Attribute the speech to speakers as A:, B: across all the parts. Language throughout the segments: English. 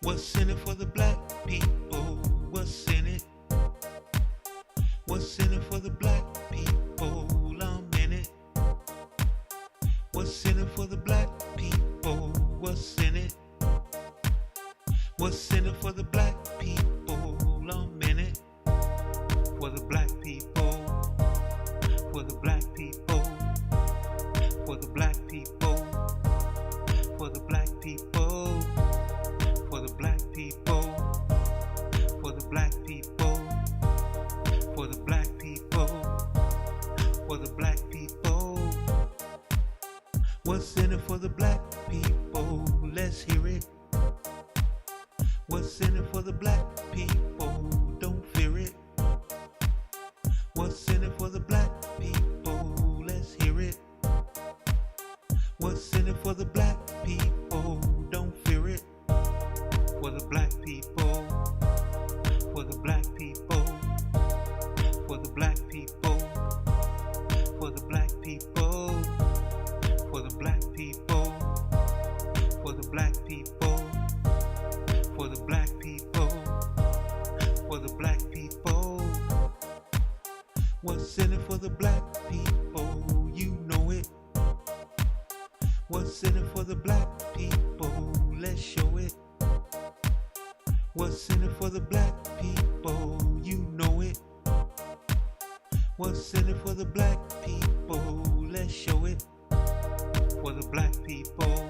A: What's in it for the black people? What's in it? What's in it for the black people? I'm in it. What's in it for the black people? What's in it? What's in it for the black people? I'm in it. For the black people. For the black people. For the black people. For the black people. For the black people. For the black people. For the black people. For the black people. What's in it for the black people? Let's hear it. What's in it for the black people? Don't fear it. What's in it for the black people? Let's hear it. What's in it for the black people? Don't fear it. For the black people. For the black people. For the black people. For the black people. For the black people. For the black people. For the black people. For the black people. What's in it for the black people? You know it. What's in it for the black people? Let's show it. What's in it for the black people? You know it. What's in it for the black people? Let's show it. For the black people.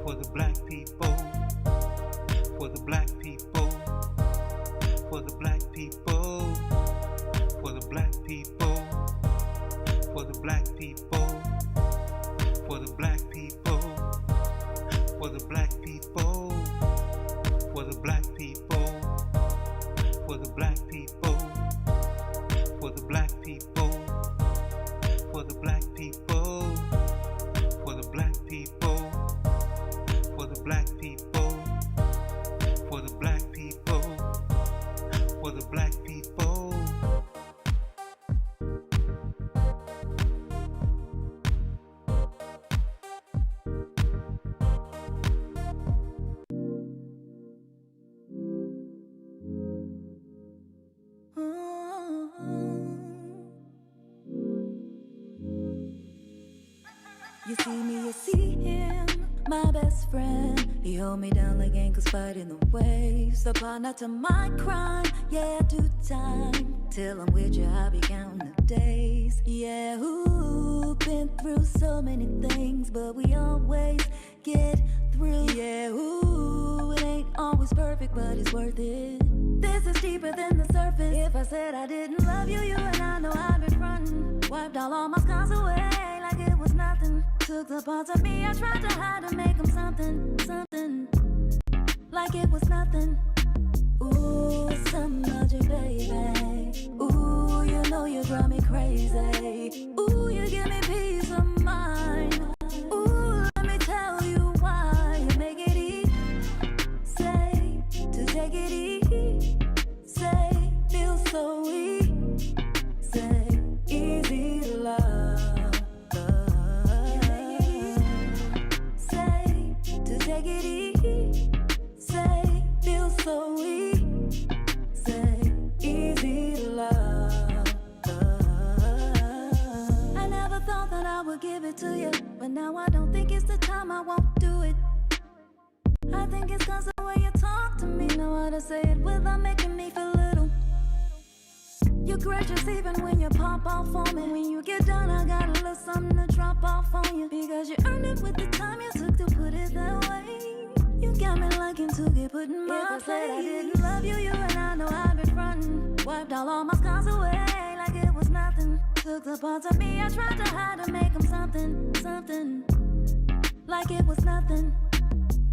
A: For the black people. For the black people. For the black people. For the black people. For the black people. For the black people. For the black people. For the black people. For the black people. For the black people. For the black people. For the black people. For the black people. For the black people. For the black people.
B: You see me, you see him, my best friend. He hold me down like ankles fighting the waves. The partner to my crime, yeah, I do time. Till I'm with you, I'll be counting the days. Yeah, ooh, been through so many things, but we always get through. Yeah, ooh, it ain't always perfect, but it's worth it. This is deeper than the surface. If I said I didn't love you, you and I know I'd been frontin'. Wiped all my scars away like it was nothing. Took the parts of me I tried to hide to make them something, something. Like it was nothing. Ooh, some magic, baby. Ooh, you know you drive me crazy. Ooh, you give me peace of mind. Ooh, let me tell you why. You make it easy, say, to take it easy, say, feel so easy, say, easy to love. Say, to take it easy, say, feel so easy, say, easy to love. I never thought that I would give it to you, but now I don't think it's the time, I won't do it. I think it's cause the way you talk to me, know how to say it without making me feel little. You're gracious even when you pop off on me. When you get done, I got a little something to drop off on you. Because you earned it with the time you took to put it that way. You got me liking to get put in my place. If I said I didn't love you, you and I know I'd been frontin'. Wiped all my scars away like it was nothing. Took the parts of me I tried to hide to make them something, something. Like it was nothing.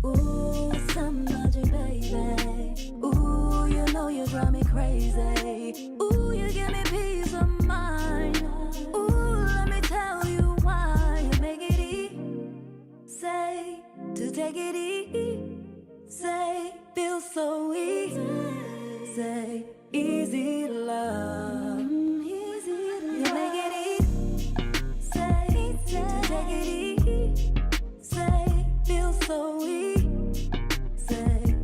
B: Ooh, some magic, baby. Ooh, you know you drive me crazy. Ooh, you give me peace of mind. Ooh, let me tell you why. You make it easy, say, to take it easy, say, feel so easy, say, easy to love. Easy to love. You make it easy, say, to take it easy, say, feel so easy, say,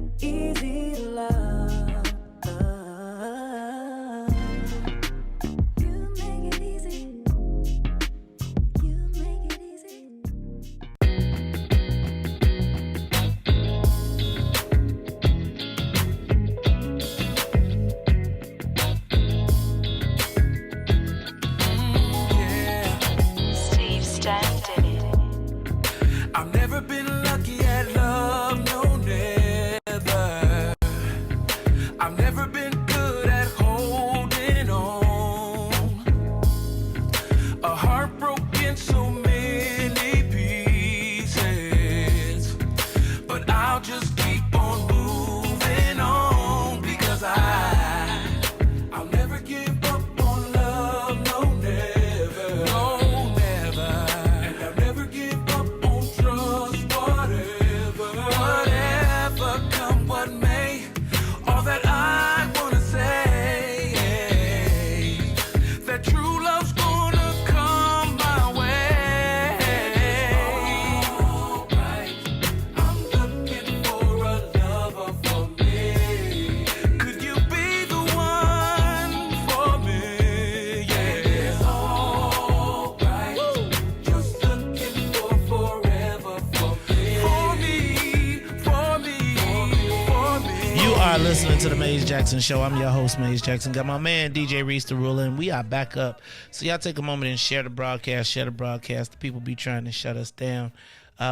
C: listening to the Maze Jackson Show. I'm your host, Maze Jackson. Got my man, DJ Riis, the ruler, and we are back up. So y'all take a moment and share the broadcast. The people be trying to shut us down.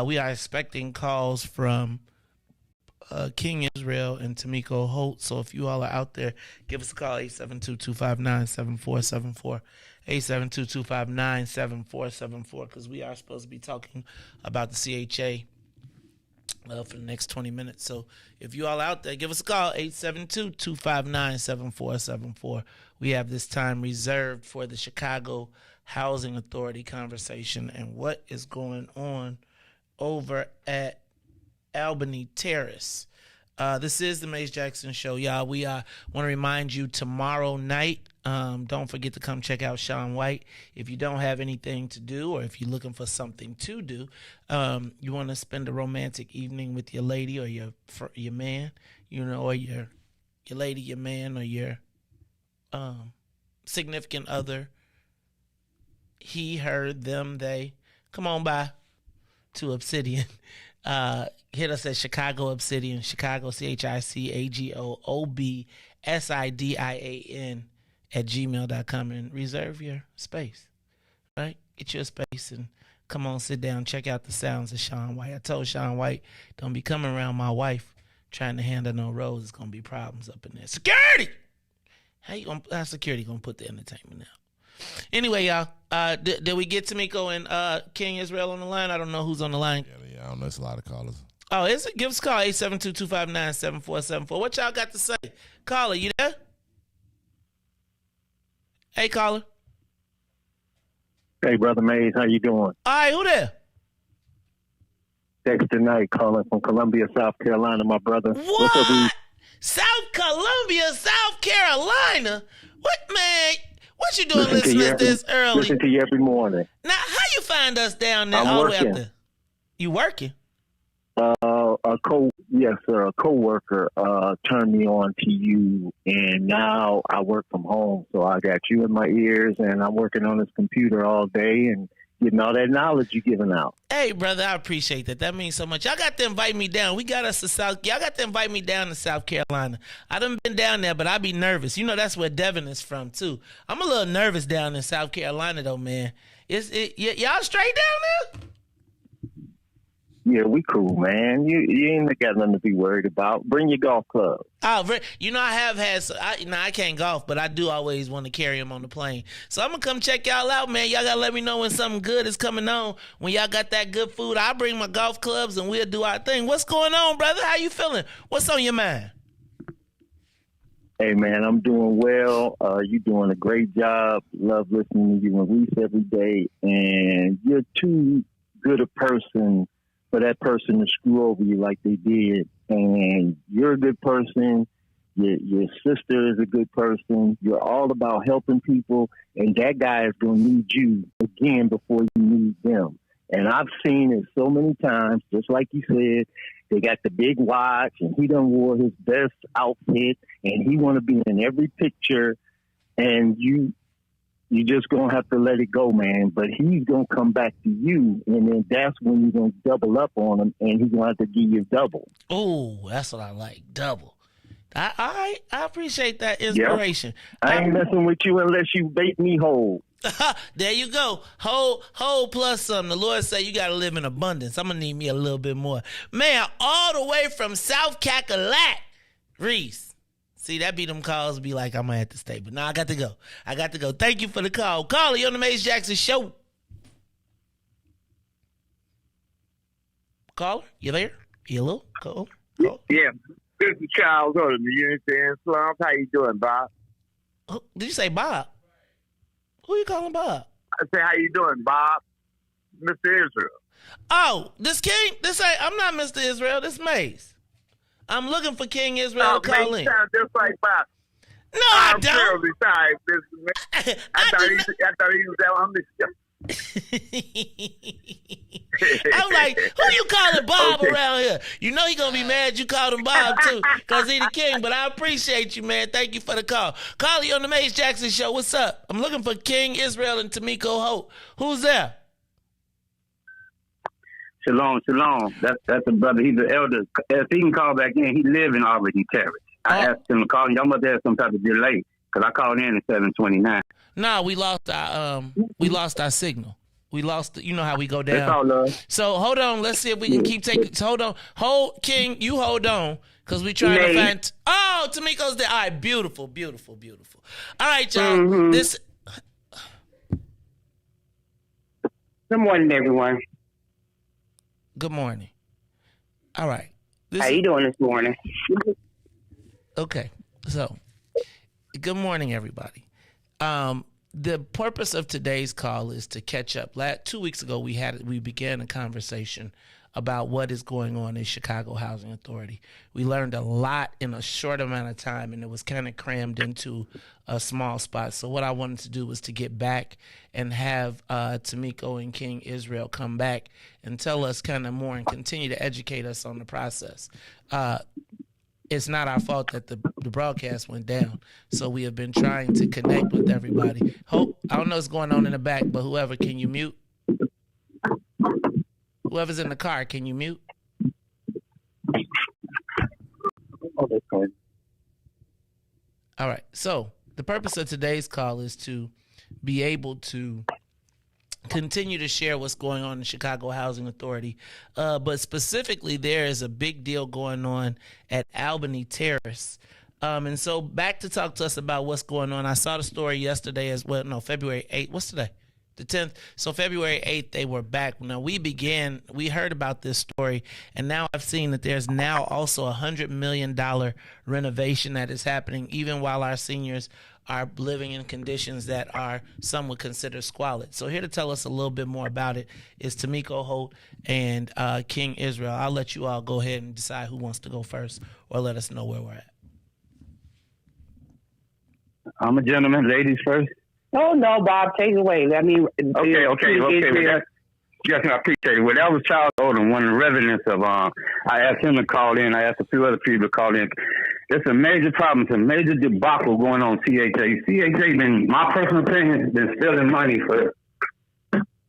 C: We are expecting calls from King Israel and Tamiko Holt. So if you all are out there, give us a call, 872-259-7474. 872-259-7474, because we are supposed to be talking about the CHA for the next 20 minutes. So if you all out there, give us a call, 872-259-7474. We have this time reserved for the Chicago Housing Authority conversation and what is going on over at Albany Terrace. This is the Maze Jackson Show, y'all. We want to remind you tomorrow night, don't forget to come check out Sean White. If you don't have anything to do, or if you're looking for something to do, you want to spend a romantic evening with your lady or your man, or your lady, your man, or your significant other, he, her, them, they, come on by to Obsidian. Hit us at Chicago Obsidian, Chicago, CHICAGOOBSIDIAN @gmail.com, and reserve your space, right? Get your space and come on, sit down, check out the sounds of Sean White. I told Sean White, don't be coming around my wife trying to handle no roles. It's going to be problems up in there. Security! How security going to put the entertainment now? Anyway, y'all, did we get Tamiko and King Israel on the line? I don't know who's on the line.
D: Yeah, I don't know. It's a lot of callers.
C: Oh, is it? Give us a call, 872-259-7474. What y'all got to say? Caller, you there? Hey, caller.
E: Hey, Brother Maze, how you doing?
C: All right, who there?
E: Dexter Knight calling from Columbia, South Carolina, my brother.
C: What?
E: What's up, Reese?
C: South Columbia, South Carolina? What, man? What you doing listening to this early?
E: Listen to you every morning.
C: Now, how you find us down there
E: I'm
C: all the
E: working.
C: way up there? You working?
E: A co-worker turned me on to you, and now I work from home. So I got you in my ears, and I'm working on this computer all day and getting all that knowledge you're giving out.
C: Hey, brother, I appreciate that. That means so much. Y'all got to invite me down. Y'all got to invite me down to South Carolina. I done been down there, but I be nervous. That's where Devin is from, too. I'm a little nervous down in South Carolina, though, man. Y'all straight down there?
E: Yeah, we cool, man. You ain't got nothing to be worried about. Bring your golf club.
C: Oh, I have had. I can't golf, but I do always want to carry them on the plane. So I'm gonna come check y'all out, man. Y'all gotta let me know when something good is coming on. When y'all got that good food, I'll bring my golf clubs and we'll do our thing. What's going on, brother? How you feeling? What's on your mind?
E: Hey, man, I'm doing well. You're doing a great job. Love listening to you and Reese every day. And you're too good a person for that person to screw over you like they did. And you're a good person. Your sister is a good person. You're all about helping people. And that guy is going to need you again before you need them. And I've seen it so many times, just like you said, they got the big watch and he done wore his best outfit and he want to be in every picture. And you just going to have to let it go, man. But he's going to come back to you, and then that's when you're going to double up on him, and he's going to have to give you double.
C: Oh, that's what I like, double. I appreciate that inspiration.
E: Yep. I ain't messing with you unless you bait me whole.
C: There you go. Whole plus something. The Lord say you got to live in abundance. I'm going to need me a little bit more. Man, all the way from South Cackalack, Reese. See, that be them calls be like, I'm going to have to stay. But now I got to go. Thank you for the call. Caller, you on the Maze Jackson Show. Caller, you there? Hello? Call.
F: Yeah. This is Charles Oden, the Unity and Slums. How you doing, Bob?
C: Oh, did you say Bob? Who you calling Bob?
F: I say, how you doing, Bob? Mr. Israel.
C: Oh, this King? I'm not Mr. Israel. This Maze. I'm looking for King Israel to call in.
F: Sound just like Bob.
C: No, I don't.
F: I'm terribly sorry, Mr. Man. I thought he was out on the show.
C: I'm like, who you calling Bob around here? You know he gonna be mad you called him Bob too, cause he the king. But I appreciate you, man. Thank you for the call. Call you on the Maze Jackson Show. What's up? I'm looking for King Israel and Tamiko Holt. Who's there?
G: Shalom. That's a brother. He's an elder. If he can call back in, he live in Albany Terrace.
D: I asked them to call. Y'all must have some type of delay because I called in at 7:29.
C: No, we lost our signal. We lost. You know how we go down.
D: That's all, love.
C: So hold on. Let's see if we can keep taking. So hold, King. You hold on, because we trying to find. Oh, Tamiko's there. All right, beautiful. All right, y'all.
D: Mm-hmm.
C: This.
G: Good morning, everyone.
C: Good morning. All right.
G: How you doing this morning?
C: Okay. So, good morning, everybody. The purpose of today's call is to catch up. 2 weeks ago, we began a conversation about what is going on in Chicago Housing Authority. We learned a lot in a short amount of time, and it was kind of crammed into a small spot. So what I wanted to do was to get back and have Tamiko and King Israel come back and tell us kind of more and continue to educate us on the process. It's not our fault that the broadcast went down. So we have been trying to connect with everybody. Hope, I don't know what's going on in the back, but whoever, can you mute? Whoever's in the car, can you mute?
G: Oh, that's good.
C: All right. So the purpose of today's call is to be able to continue to share what's going on in Chicago Housing Authority. But specifically, there is a big deal going on at Albany Terrace. And so back to talk to us about what's going on. I saw the story yesterday as well. No, February 8th. What's today? The 10th. So February 8th, they were back. Now, we heard about this story, and now I've seen that there's now also a $100 million renovation that is happening, even while our seniors are living in conditions that are, some would consider squalid. So here to tell us a little bit more about it is Tamiko Holt and King Israel. I'll let you all go ahead and decide who wants to go first, or let us know where we're at.
D: I'm a gentleman. Ladies first.
G: Oh, no, Bob, take it away. Let me.
D: Okay. Yes, I appreciate it. Well, that was Charles Odom, one of the residents of. I asked him to call in. I asked a few other people to call in. It's a major problem. It's a major debacle going on. CHA been, my personal opinion, been stealing money for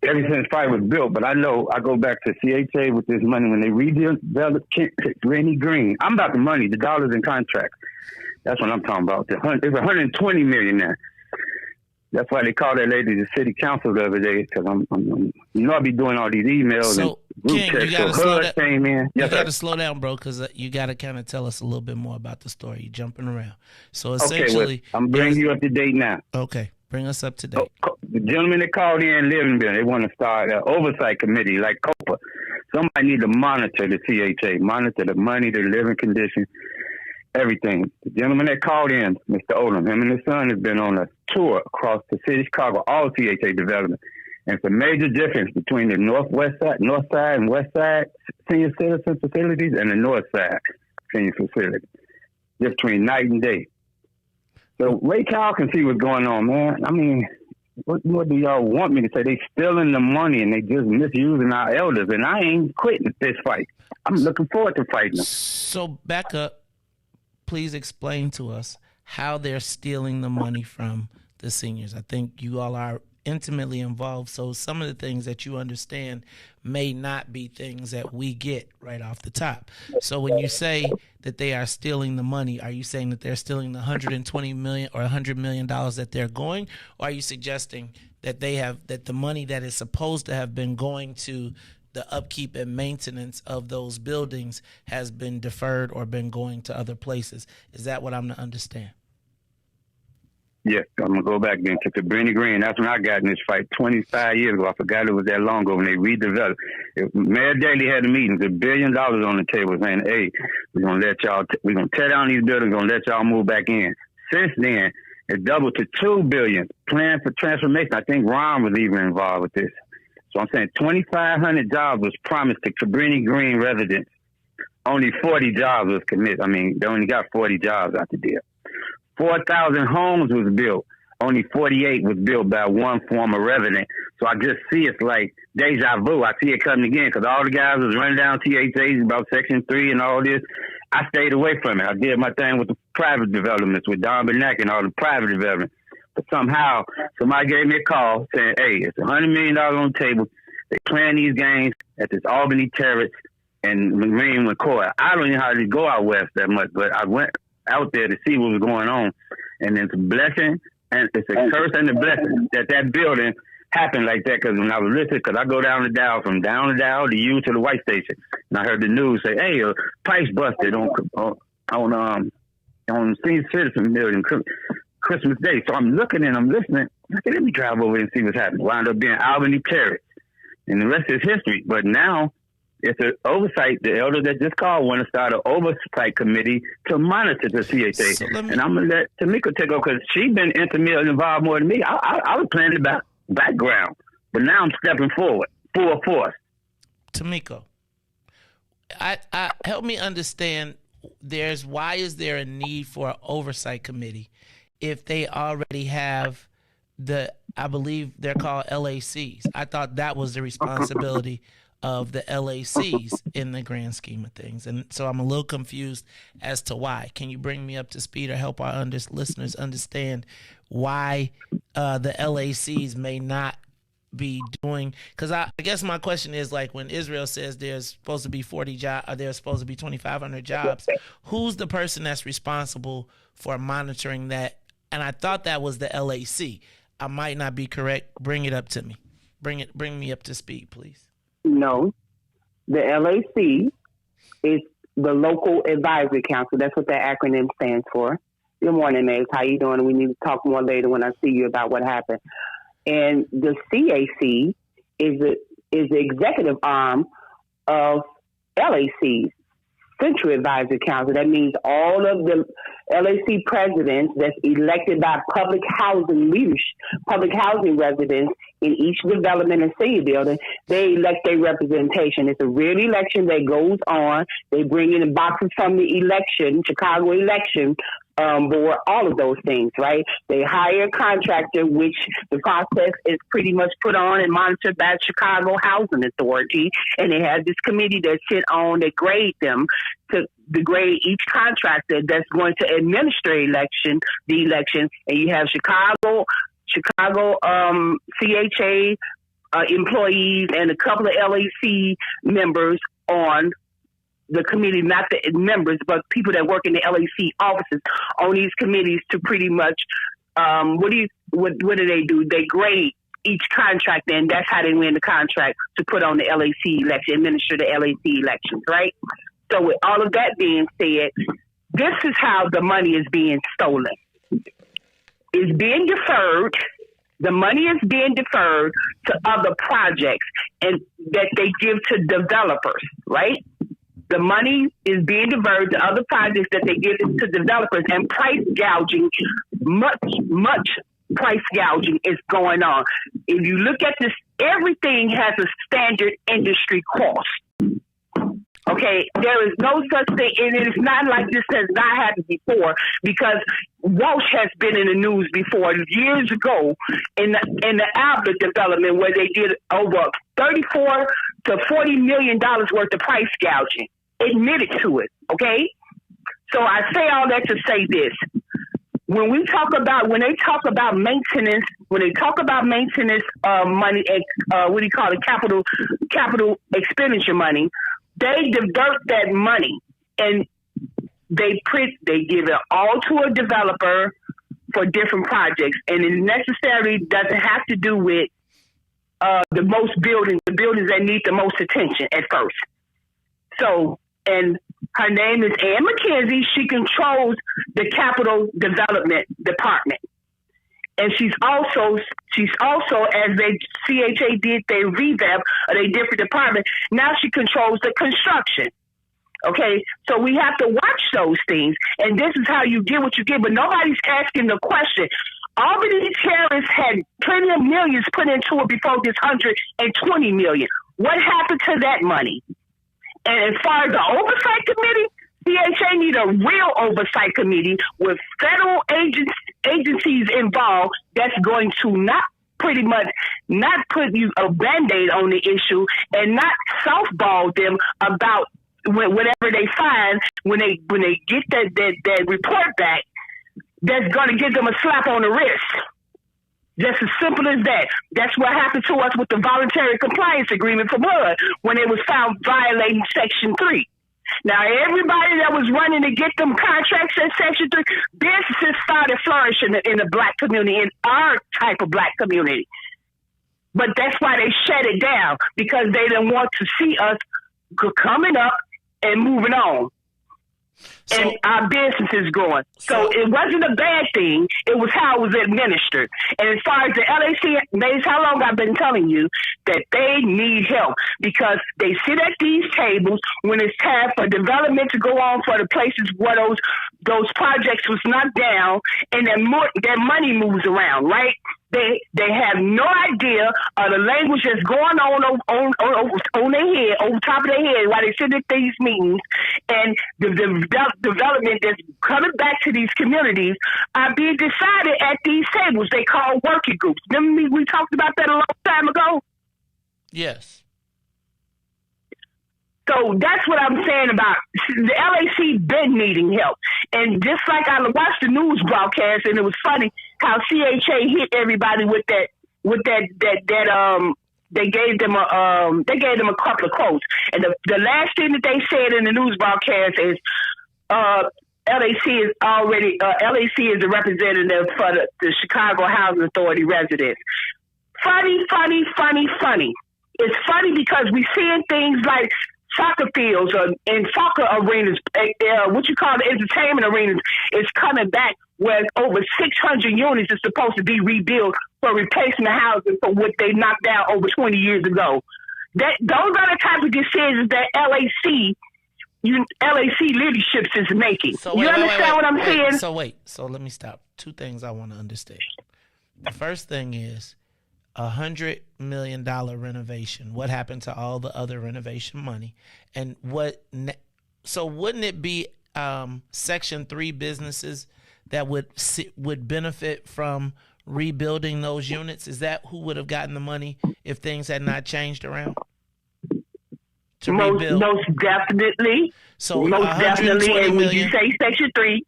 D: ever since probably was built. But I know I go back to CHA with this money when they redeveloped Rennie Green. I'm about the money, the dollars and contracts. That's what I'm talking about. It's $120 million now. That's why they called that lady the city council the other day, because I be doing all these emails
C: so,
D: and group
C: King,
D: texts.
C: you got to slow down, bro, because you got to kind of tell us a little bit more about the story. You're jumping around. So essentially,
D: I'm bringing you up to date now.
C: Okay, bring us up to date.
D: The gentleman that called in living bill, they want to start an oversight committee like COPA. Somebody need to monitor the CHA, monitor the money, the living condition, everything. The gentleman that called in, Mr. Odom, him and his son has been on a tour across the city of Chicago, all CHA development. And it's a major difference between the north side and west side senior citizen facilities and the north side senior facilities. Just between night and day. So Ray Kyle can see what's going on, man. I mean, what do y'all want me to say? They stealing the money and they just misusing our elders. And I ain't quitting this fight. I'm looking forward to fighting them.
C: So back up. Please explain to us how they're stealing the money from the seniors. I think you all are intimately involved, so some of the things that you understand may not be things that we get right off the top. So when you say that they are stealing the money, are you saying that they're stealing the $120 million or $100 million that they're going, or are you suggesting that that the money that is supposed to have been going to the upkeep and maintenance of those buildings has been deferred or been going to other places? Is that what I'm to understand?
D: Yes, I'm going to go back then to Cabrini Green. That's when I got in this fight 25 years ago. I forgot it was that long ago when they redeveloped. Mayor Daley had a meeting, $1 billion on the table saying, hey, we're going to tear down these buildings, we're going to let y'all move back in. Since then, it doubled to $2 billion. Plan for transformation. I think Ron was even involved with this. So I'm saying 2,500 jobs was promised to Cabrini Green residents. Only 40 jobs was committed. I mean, they only got 40 jobs out the deal. 4,000 homes was built. Only 48 was built by one former resident. So I just see it's like deja vu. I see it coming again because all the guys was running down THAs about Section 3 and all this. I stayed away from it. I did my thing with the private developments, with Don Benack and all the private development. But somehow, somebody gave me a call saying, hey, it's $100 million on the table. They playing these games at this Albany Terrace and Marine McCoy. I don't know how to go out west that much, but I went out there to see what was going on. And it's a blessing, and it's a curse and a blessing that building happened like that. Because when I was listening, because I go down the dial, from down the dial to you to the White Station, and I heard the news say, "Hey, price busted on Senior Citizen Building Christmas Day." So I'm looking and I'm listening. I said, let me drive over and see what's happening. Wound up being Albany, Terrace, and the rest is history. But now it's an oversight. The elder that just called want to start an oversight committee to monitor the CHA. And I'm going to let Tamika take over because she's been intimately involved more than me. I was playing the background, but now I'm stepping forward, full force.
C: Tamika, I help me understand. Why is there a need for an oversight committee if they already have I believe they're called LACs. I thought that was the responsibility of the LACs in the grand scheme of things. And so I'm a little confused as to why. Can you bring me up to speed or help our listeners understand why the LACs may not be doing? Because I guess my question is, like, when Israel says there's supposed to be 40 jobs, or there's supposed to be 2,500 jobs, who's the person that's responsible for monitoring that? And I thought that was the LAC. I might not be correct. Bring it up to me. Bring me up to speed, please.
G: No, the LAC is the Local Advisory Council. That's what that acronym stands for. Good morning, Maze. How you doing? We need to talk more later when I see you about what happened. And the CAC is the executive arm of LAC's Central Advisory Council. That means all of the LAC presidents that's elected by public housing leadership, public housing residents in each development and city building, they elect their representation. It's a real election that goes on. They bring in the boxes from the election, Chicago election board, all of those things, right? They hire a contractor, which the process is pretty much put on and monitored by Chicago Housing Authority. And they have this committee that sit on, they grade them to grade each contractor that's going to administer the election. And you have Chicago CHA employees and a couple of LAC members on the committee, not the members, but people that work in the LAC offices on these committees to pretty much, what do they do? They grade each contractor, and that's how they win the contract to put on the LAC election, administer the LAC elections, right? So with all of that being said, this is how the money is being stolen. It's being deferred. The money is being deferred to other projects and that they give to developers, right? The money is being diverted to other projects that they give to developers, and price gouging, much price gouging is going on. If you look at this, everything has a standard industry cost. Okay, there is no such thing, and it's not like this has not happened before, because Walsh has been in the news before years ago in the Albany development where they did over $34 to $40 million worth of price gouging. Admitted to it, okay? So I say all that to say this. When they talk about maintenance money, capital expenditure money, they divert that money and they give it all to a developer for different projects, and it necessarily doesn't have to do with the buildings that need the most attention at first. So, and her name is Ann McKenzie. She controls the capital development department. And she's also, as they CHA did their revamp of their different departments, now she controls the construction. Okay, so we have to watch those things, and this is how you get what you get. But nobody's asking the question. Albany Terrace had plenty of millions put into it before this $120 million. What happened to that money? And as far as the oversight committee, CHA need a real oversight committee with federal agencies involved that's going to not put you a Band-Aid on the issue and not softball them about whatever they find when they get that report back. That's going to give them a slap on the wrist. Just as simple as that. That's what happened to us with the voluntary compliance agreement for blood when it was found violating Section 3. Now, everybody that was running to get them contracts at Section 3, businesses started flourishing in the black community, in our type of black community. But that's why they shut it down, because they didn't want to see us coming up and moving on. And our business is growing. So it wasn't a bad thing. It was how it was administered. And as far as the LAC, that's how long I've been telling you that they need help, because they sit at these tables when it's time for development to go on for the places where those projects was knocked down, and their money moves around, right? They have no idea of the language that's going on their head, over top of their head, while they sit at these meetings, and the development that's coming back to these communities are being decided at these tables. They call working groups. Remember we talked about that a long time ago?
C: Yes.
G: So that's what I'm saying about the LAC been needing help. And just like I watched the news broadcast, and it was funny how CHA hit everybody with that they gave them a couple of quotes. And the last thing that they said in the news broadcast is LAC is a representative for the Chicago Housing Authority residents. Funny. It's funny because we seeing things like soccer fields and soccer arenas, what you call the entertainment arenas, is coming back, where over 600 units is supposed to be rebuilt for replacement housing for what they knocked down over 20 years ago. Those are the type of decisions that LAC leadership is making.
C: So
G: you understand what I'm saying?
C: So let me stop. Two things I want to understand. The first thing is $100 million renovation. What happened to all the other renovation money? And so wouldn't it be Section 3 businesses that would benefit from rebuilding those units? Is that who would have gotten the money if things had not changed around?
G: Most definitely.
C: So
G: most definitely. And when you say Section 3,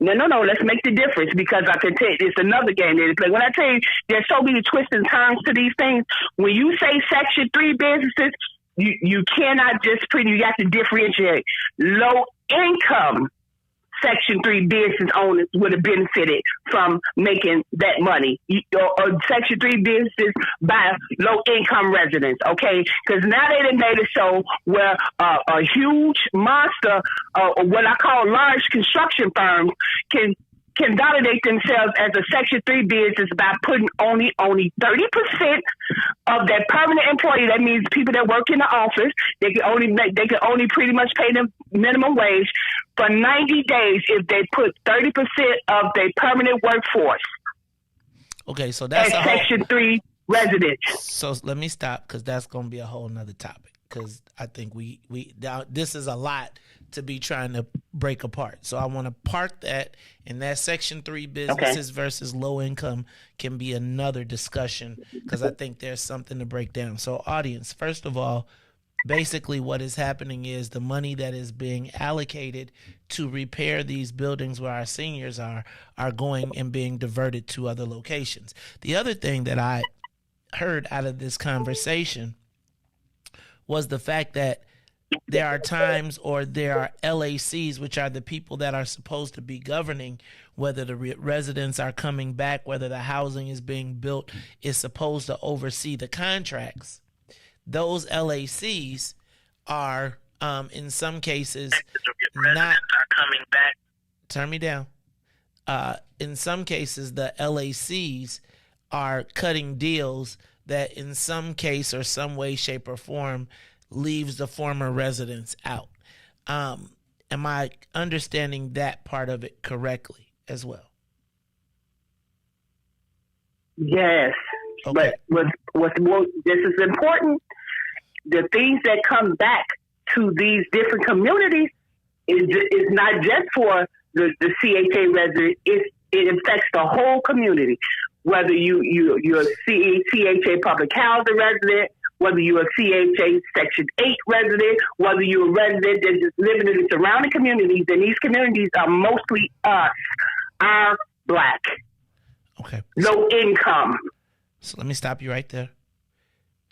G: no. Let's make the difference, because I can tell you, it's another game they play. When I tell you there's so many twists and turns to these things, when you say Section 3 businesses, you cannot just you have to differentiate. Low income Section 3 business owners would have benefited from making that money. Or Section 3 businesses by low-income residents, okay? Because now they done made it so where a huge monster, what I call large construction firms, can validate themselves as a Section 3 business by putting only 30% of their permanent employee. That means people that work in the office. They can only pretty much pay them minimum wage for 90 days if they put 30% of their permanent workforce.
C: Okay, so that's
G: as Section 3 residents.
C: So let me stop, because that's going to be a whole nother topic. Because I think this is a lot to be trying to break apart. So I want to park that, and that Section 3 businesses versus low income can be another discussion, because I think there's something to break down. So audience, first of all, basically what is happening is the money that is being allocated to repair these buildings where our seniors are going and being diverted to other locations. The other thing that I heard out of this conversation was the fact that there are times, or there are LACs, which are the people that are supposed to be governing whether the residents are coming back, whether the housing is being built, is supposed to oversee the contracts. Those LACs are, in some cases, not coming back. Turn me down. In some cases, the LACs are cutting deals that in some case or some way, shape, or form leaves the former residents out. Am I understanding that part of it correctly as well?
G: Yes. Okay. But what's more, this is important. The things that come back to these different communities is not just for the CHA resident. It affects the whole community. Whether you're a CHA public housing resident, whether you're a CHA Section 8 resident, whether you're a resident that's just living in the surrounding communities, and these communities are mostly us, are Black,
C: okay,
G: low income.
C: So let me stop you right there.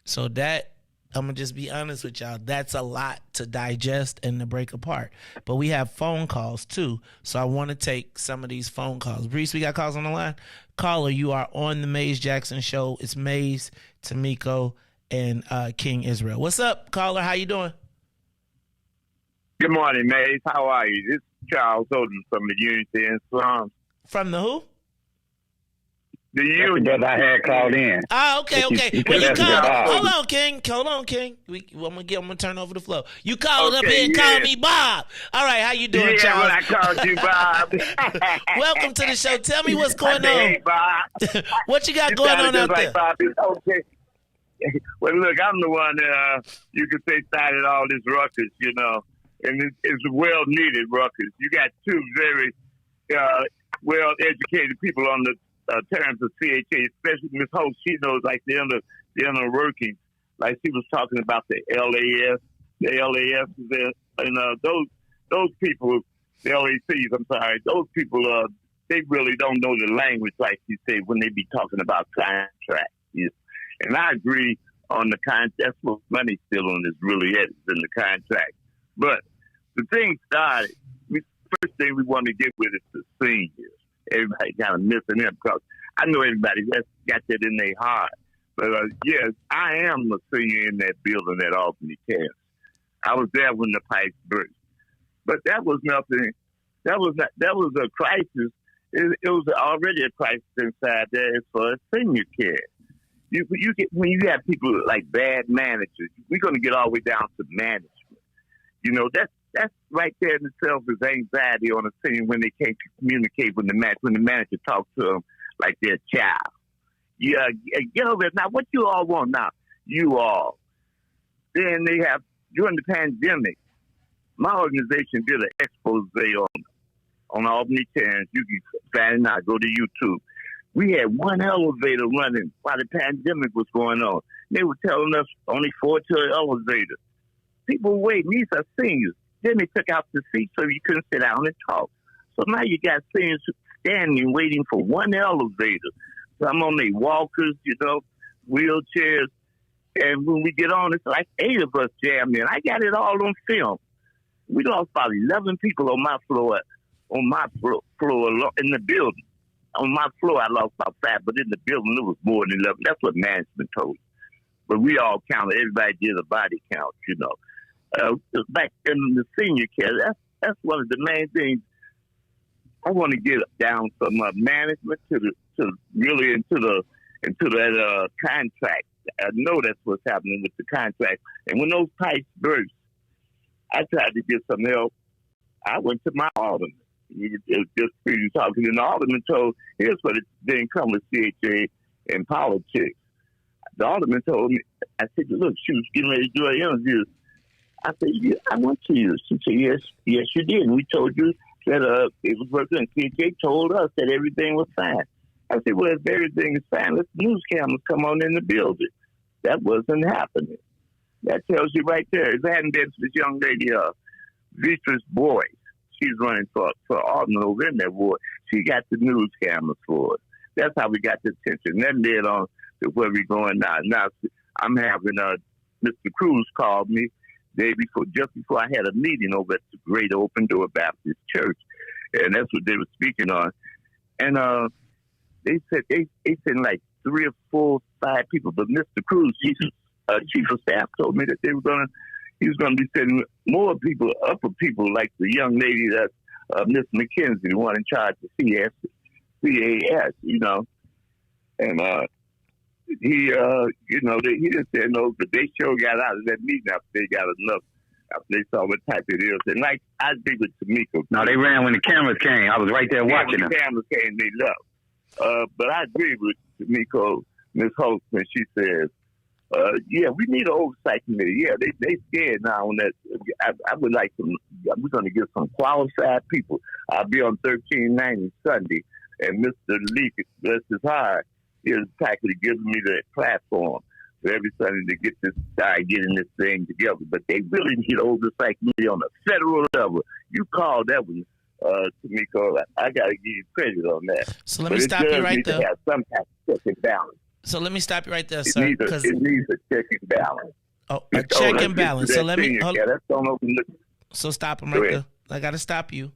C: So that I'm going to just be honest with y'all. That's a lot to digest and to break apart. But we have phone calls too. So I want to take some of these phone calls. Riis, we got calls on the line. Caller, you are on the Maze Jackson show. It's Maze, Tamiko, and King Israel. What's up, caller? How you doing?
F: Good morning, Maze. How are you? This is Charles Odom from the Unity and Slums.
C: From the who?
F: The Union.
D: That I had called in.
C: Oh, okay.
D: You
C: Well, you
D: that's
C: called.
D: Bob.
C: Hold on, King. I'm gonna turn over the flow. You called up
F: Okay,
C: here and
F: yeah.
C: called me Bob. All right, how you doing,
F: Yeah,
C: Charles?
F: when I called you, Bob.
C: Welcome to the show. Tell me what's
F: I
C: going
F: said,
C: on.
F: Hey, Bob.
C: What you got
F: You
C: going
F: sounded
C: on
F: just
C: out
F: like
C: there?
F: Bob. Okay. Well, look, I'm the one that you could say started all this ruckus, you know, and it's well-needed ruckus. You got two very well-educated people on the terms of CHA, especially Ms. Holt. She knows like the inner workings. Like she was talking about the LAS, and those people, the LACs. I'm sorry, those people. They really don't know the language, like you say, when they be talking about contracts. Yes. And I agree on the contract. That's what money's still on is really is in the contract. But the thing started. First thing we want to get with is the seniors. Everybody kind of missing them because I know everybody that's got that in their heart. But yes, I am a senior in that building at Albany, Terrace. I was there when the pipes burst. But that was nothing. That was a crisis. It was already a crisis inside there as far as senior care. You get when you have people like bad managers, we're going to get all the way down to management. You know, that's right there in itself is anxiety on a senior when they can't communicate when the manager talks to them like their child. Yeah, get over it. Now, what you all want now? You all. Then they have, during the pandemic, my organization did an expose on Albany Terrace. You can find it out. Go to YouTube. We had one elevator running while the pandemic was going on. They were telling us only 4 to an elevator. People were waiting. These are seniors. Then they took out the seats so you couldn't sit down and talk. So now you got seniors standing waiting for one elevator. Some on their walkers, you know, wheelchairs. And when we get on, it's like 8 of us jammed in. I got it all on film. We lost about 11 people on my floor in the building. On my floor, I lost about 5, but in the building, it was more than 11. That's what management told us. But we all counted. Everybody did a body count, you know. Back in the senior care, that's one of the main things. I want to get down from management to really into that contract. I know that's what's happening with the contract. And when those pipes burst, I tried to get some help. I went to my alderman. It was just pretty talking, and the alderman told, here's what it didn't come with CHA and politics. The alderman told me, I said, look, she was getting ready to do an interview. I said, yeah, I went to you. She said, yes, you did. And we told you that it was working. And CHA told us that everything was fine. I said, well, if everything is fine, let the news cameras come on in the building. That wasn't happening. That tells you right there. If it hadn't been for this young lady, Beatrice Boyd, she's running for alderman over in that ward. She got the news cameras for us. That's how we got the attention. Then led on to where we're going now. Now I'm having Mr. Cruz called me just before I had a meeting over at the Great Open Door Baptist Church, and that's what they were speaking on. And they said they sent like 3 or 4, 5 people, but Mr. Cruz, chief of staff, told me that he was going to be sending more people, upper people, like the young lady that Miss McKenzie, the one in charge of CAS, you know, and he didn't say no, but they sure got out of that meeting after they got enough, after they saw what type it is. And like I agree with Tamiko.
D: No, they ran when the cameras came. I was right there watching them.
F: When the cameras came, they left. But I agree with Tamiko, Ms. Holt, when she says, yeah, we need an oversight committee. Yeah, they scared now on that. I would like we're going to get some qualified people. I'll be on 1390 Sunday, and Mr. Lee, bless his heart, is practically giving me the platform for every Sunday to getting this thing together. But they really need an oversight committee on a federal level. You call that one, Tamiko. I got to give you credit on that.
C: So let me stop you right there.
F: Have some type of check and balance.
C: So let me stop you right there, sir.
F: It needs a check and balance.
C: Oh, a check and balance. So let me.
F: So
C: stop him right there. I got to stop you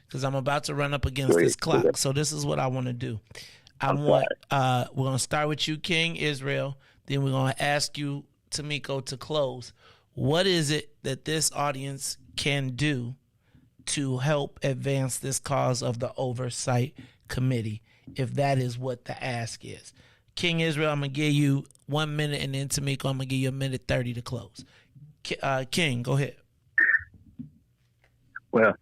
C: because I'm about to run up against this clock. So this is what I want to do. We're going to start with you, King Israel. Then we're going to ask you, Tamiko, to close. What is it that this audience can do to help advance this cause of the oversight committee, if that is what the ask is? King Israel, I'm going to give you 1 minute, and then Tamiko, I'm going to give you 1:30 to close. King, go ahead.
D: Well,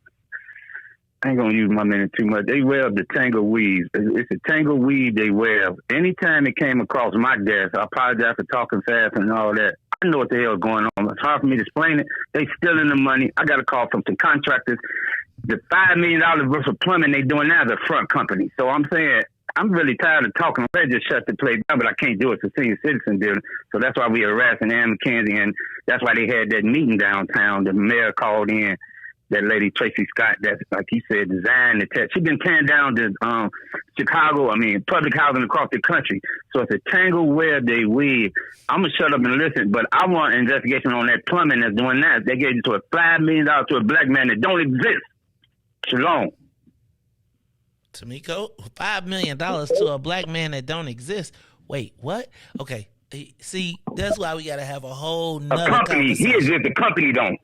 D: I ain't gonna use my minute too much. They wear the tangle weave. It's a tangle weave they wear. Anytime it came across my desk, I apologize for talking fast and all that. I know what the hell is going on. It's hard for me to explain it. They stealing the money. I got a call from some contractors. The $5 million worth of plumbing they doing now is a front company. So I'm saying I'm really tired of talking. I just shut the place down, but I can't do it. It's a senior citizen deal. So that's why we harassing Ann McKenzie, and that's why they had that meeting downtown. The mayor called in. That lady, Tracy Scott, that's, like he said, designed the test. She's been tearing down the public housing across the country. So it's a tangle where they weave. I'm going to shut up and listen, but I want an investigation on that plumbing that's doing that. They gave it to a $5 million to a black man that don't exist. Shalom.
C: Tamiko, $5 million to a black man that don't exist. Wait, what? Okay. See, that's why we got to have a whole nother
D: company. He exists, the company don't.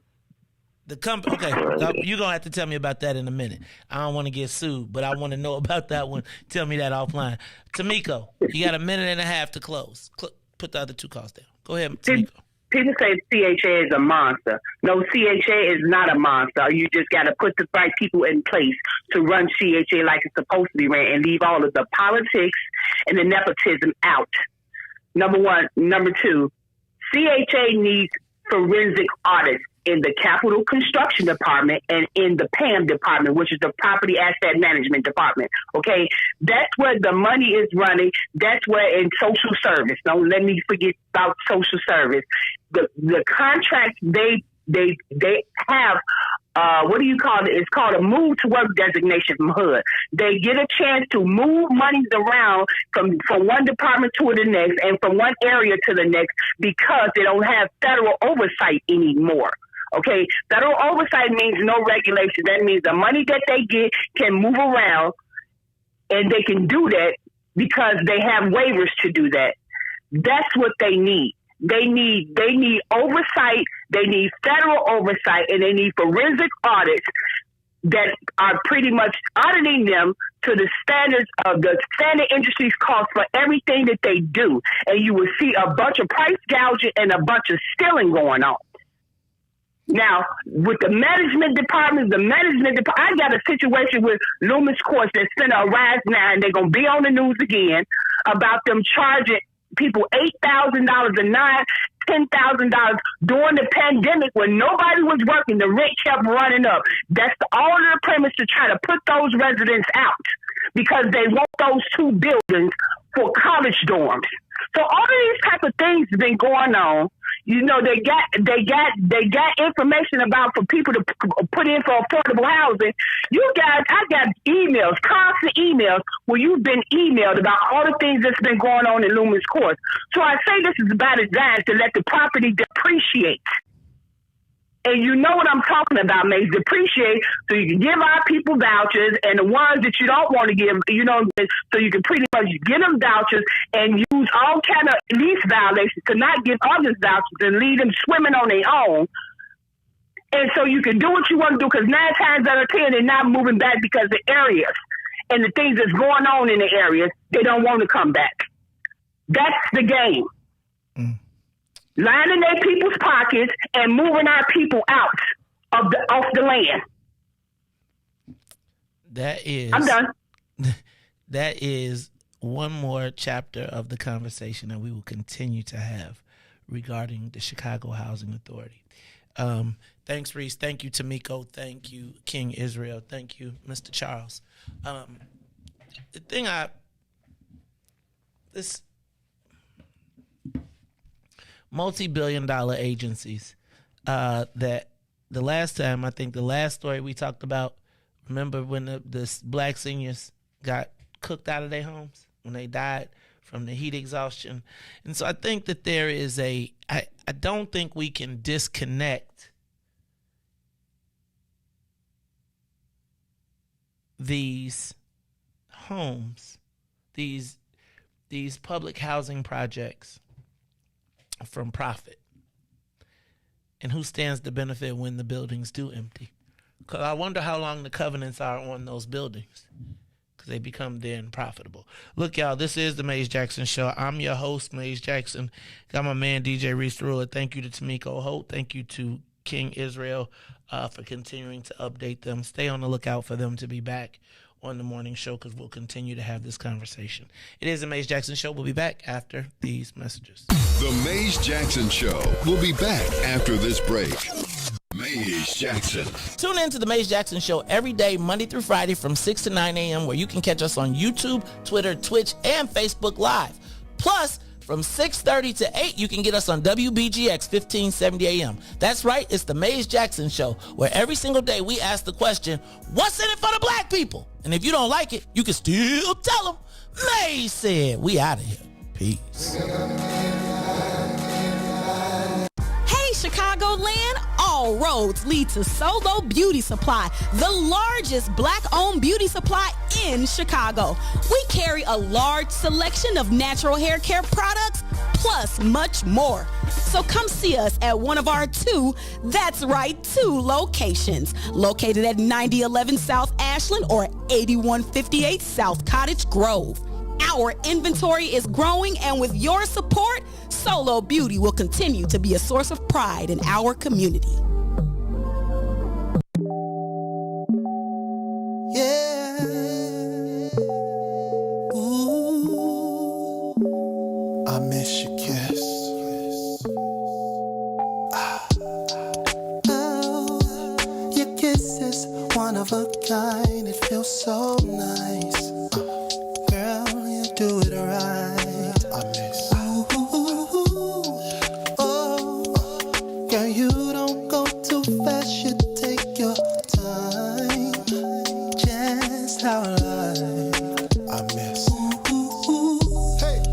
C: The company, okay, you're going to have to tell me about that in a minute. I don't want to get sued, but I want to know about that one. Tell me that offline. Tamiko, you got 1.5 minutes to close. Put the other two calls down. Go ahead, Tamiko.
G: People say CHA is a monster. No, CHA is not a monster. You just got to put the right people in place to run CHA like it's supposed to be ran and leave all of the politics and the nepotism out. Number one. Number two, CHA needs forensic audits in the Capital Construction Department and in the PAM Department, which is the Property Asset Management Department. Okay, that's where the money is running. That's where in social service. Don't let me forget about social service. The contracts they have. What do you call it? It's called a move to work designation from HUD. They get a chance to move monies around from one department to the next and from one area to the next because they don't have federal oversight anymore. Okay, federal oversight means no regulation. That means the money that they get can move around, and they can do that because they have waivers to do that. That's what they need. They need oversight. They need federal oversight, and they need forensic audits that are pretty much auditing them to the standards of the standard industry's cost for everything that they do. And you will see a bunch of price gouging and a bunch of stealing going on. Now, with the management department, I got a situation with Loomis Courts that's finna arise now, and they're going to be on the news again about them charging people $8,000 a night, $10,000 during the pandemic when nobody was working. The rent kept running up. That's all their premise to try to put those residents out because they want those two buildings for college dorms. So all of these type of things have been going on. You know, they got information about for people to put in for affordable housing. You guys, I got emails, constant emails where you've been emailed about all the things that's been going on in Loomis Court. So I say this is by design to let the property depreciate. And you know what I'm talking about, Mace, depreciate so you can give our people vouchers and the ones that you don't want to give, you know, so you can pretty much get them vouchers and use all kind of lease violations to not give others vouchers and leave them swimming on their own. And so you can do what you want to do because 9 times out of 10 they're not moving back because the areas and the things that's going on in the areas, they don't want to come back. That's the game. Lining their people's pockets and moving our people out off the land. I'm done.
C: That is one more chapter of the conversation that we will continue to have regarding the Chicago Housing Authority. Thanks, Riis. Thank you, Tamiko. Thank you, King Israel. Thank you, Mr. Charles. The thing this multi-billion-dollar agencies that the last time, I think the last story we talked about, remember when the black seniors got cooked out of their homes when they died from the heat exhaustion. And so I think that there is I don't think we can disconnect these homes, these public housing projects from profit. And who stands to benefit when the buildings do empty? Because I wonder how long the covenants are on those buildings, because they become then profitable. Look, y'all, this is the Maze Jackson Show. I'm your host, Maze Jackson. Got my man, DJ Riis Ruler. Thank you to Tamiko Holt. Thank you to King Israel for continuing to update them. Stay on the lookout for them to be back on the morning show, because we'll continue to have this conversation. It is the Maze Jackson Show. We'll be back after these messages.
H: The Maze Jackson Show. We'll be back after this break. Maze Jackson.
C: Tune in to the Maze Jackson Show every day, Monday through Friday from 6 to 9 a.m., where you can catch us on YouTube, Twitter, Twitch, and Facebook Live. Plus, from 6:30 to 8, you can get us on WBGX 1570 a.m. That's right, it's the Maze Jackson Show, where every single day we ask the question, what's in it for the black people? And if you don't like it, you can still tell them, Maze said. We out of here. Peace.
I: Hey, Chicagoland, all roads lead to Solo Beauty Supply, the largest black-owned beauty supply in Chicago. We carry a large selection of natural hair care products, plus much more. So come see us at one of our two locations, located at 9011 South Ashland or 8158 South Cottage Grove. Our inventory is growing, and with your support, Solo Beauty will continue to be a source of pride in our community.
J: Yeah. Ooh. I miss your kiss. Oh, your kiss is one of a kind. It feels so nice. Girl, you do it right. I miss. Girl, you don't go too fast, you take your time. Just how I miss. Hey,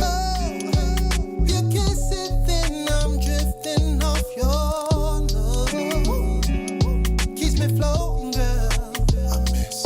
J: oh, you kiss it, then I'm drifting off your love. Keeps me floating, girl. I miss.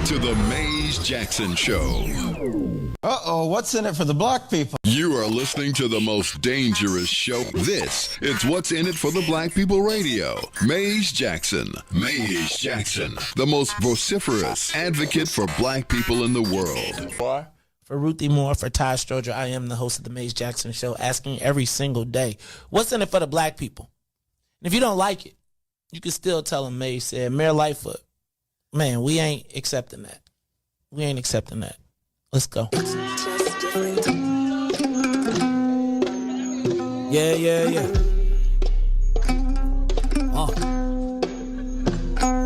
H: to the Maze Jackson Show.
K: Uh-oh, what's in it for the black people?
H: You are listening to the most dangerous show. This is What's in It for the Black People Radio. Maze Jackson. Maze Jackson, the most vociferous advocate for black people in the world.
C: For Ruthie Moore, for Ty Stroger, I am the host of the Maze Jackson Show, asking every single day, what's in it for the black people? And if you don't like it, you can still tell them Maze said, Mayor Lightfoot, man, we ain't accepting that. We ain't accepting that. Let's go. Yeah.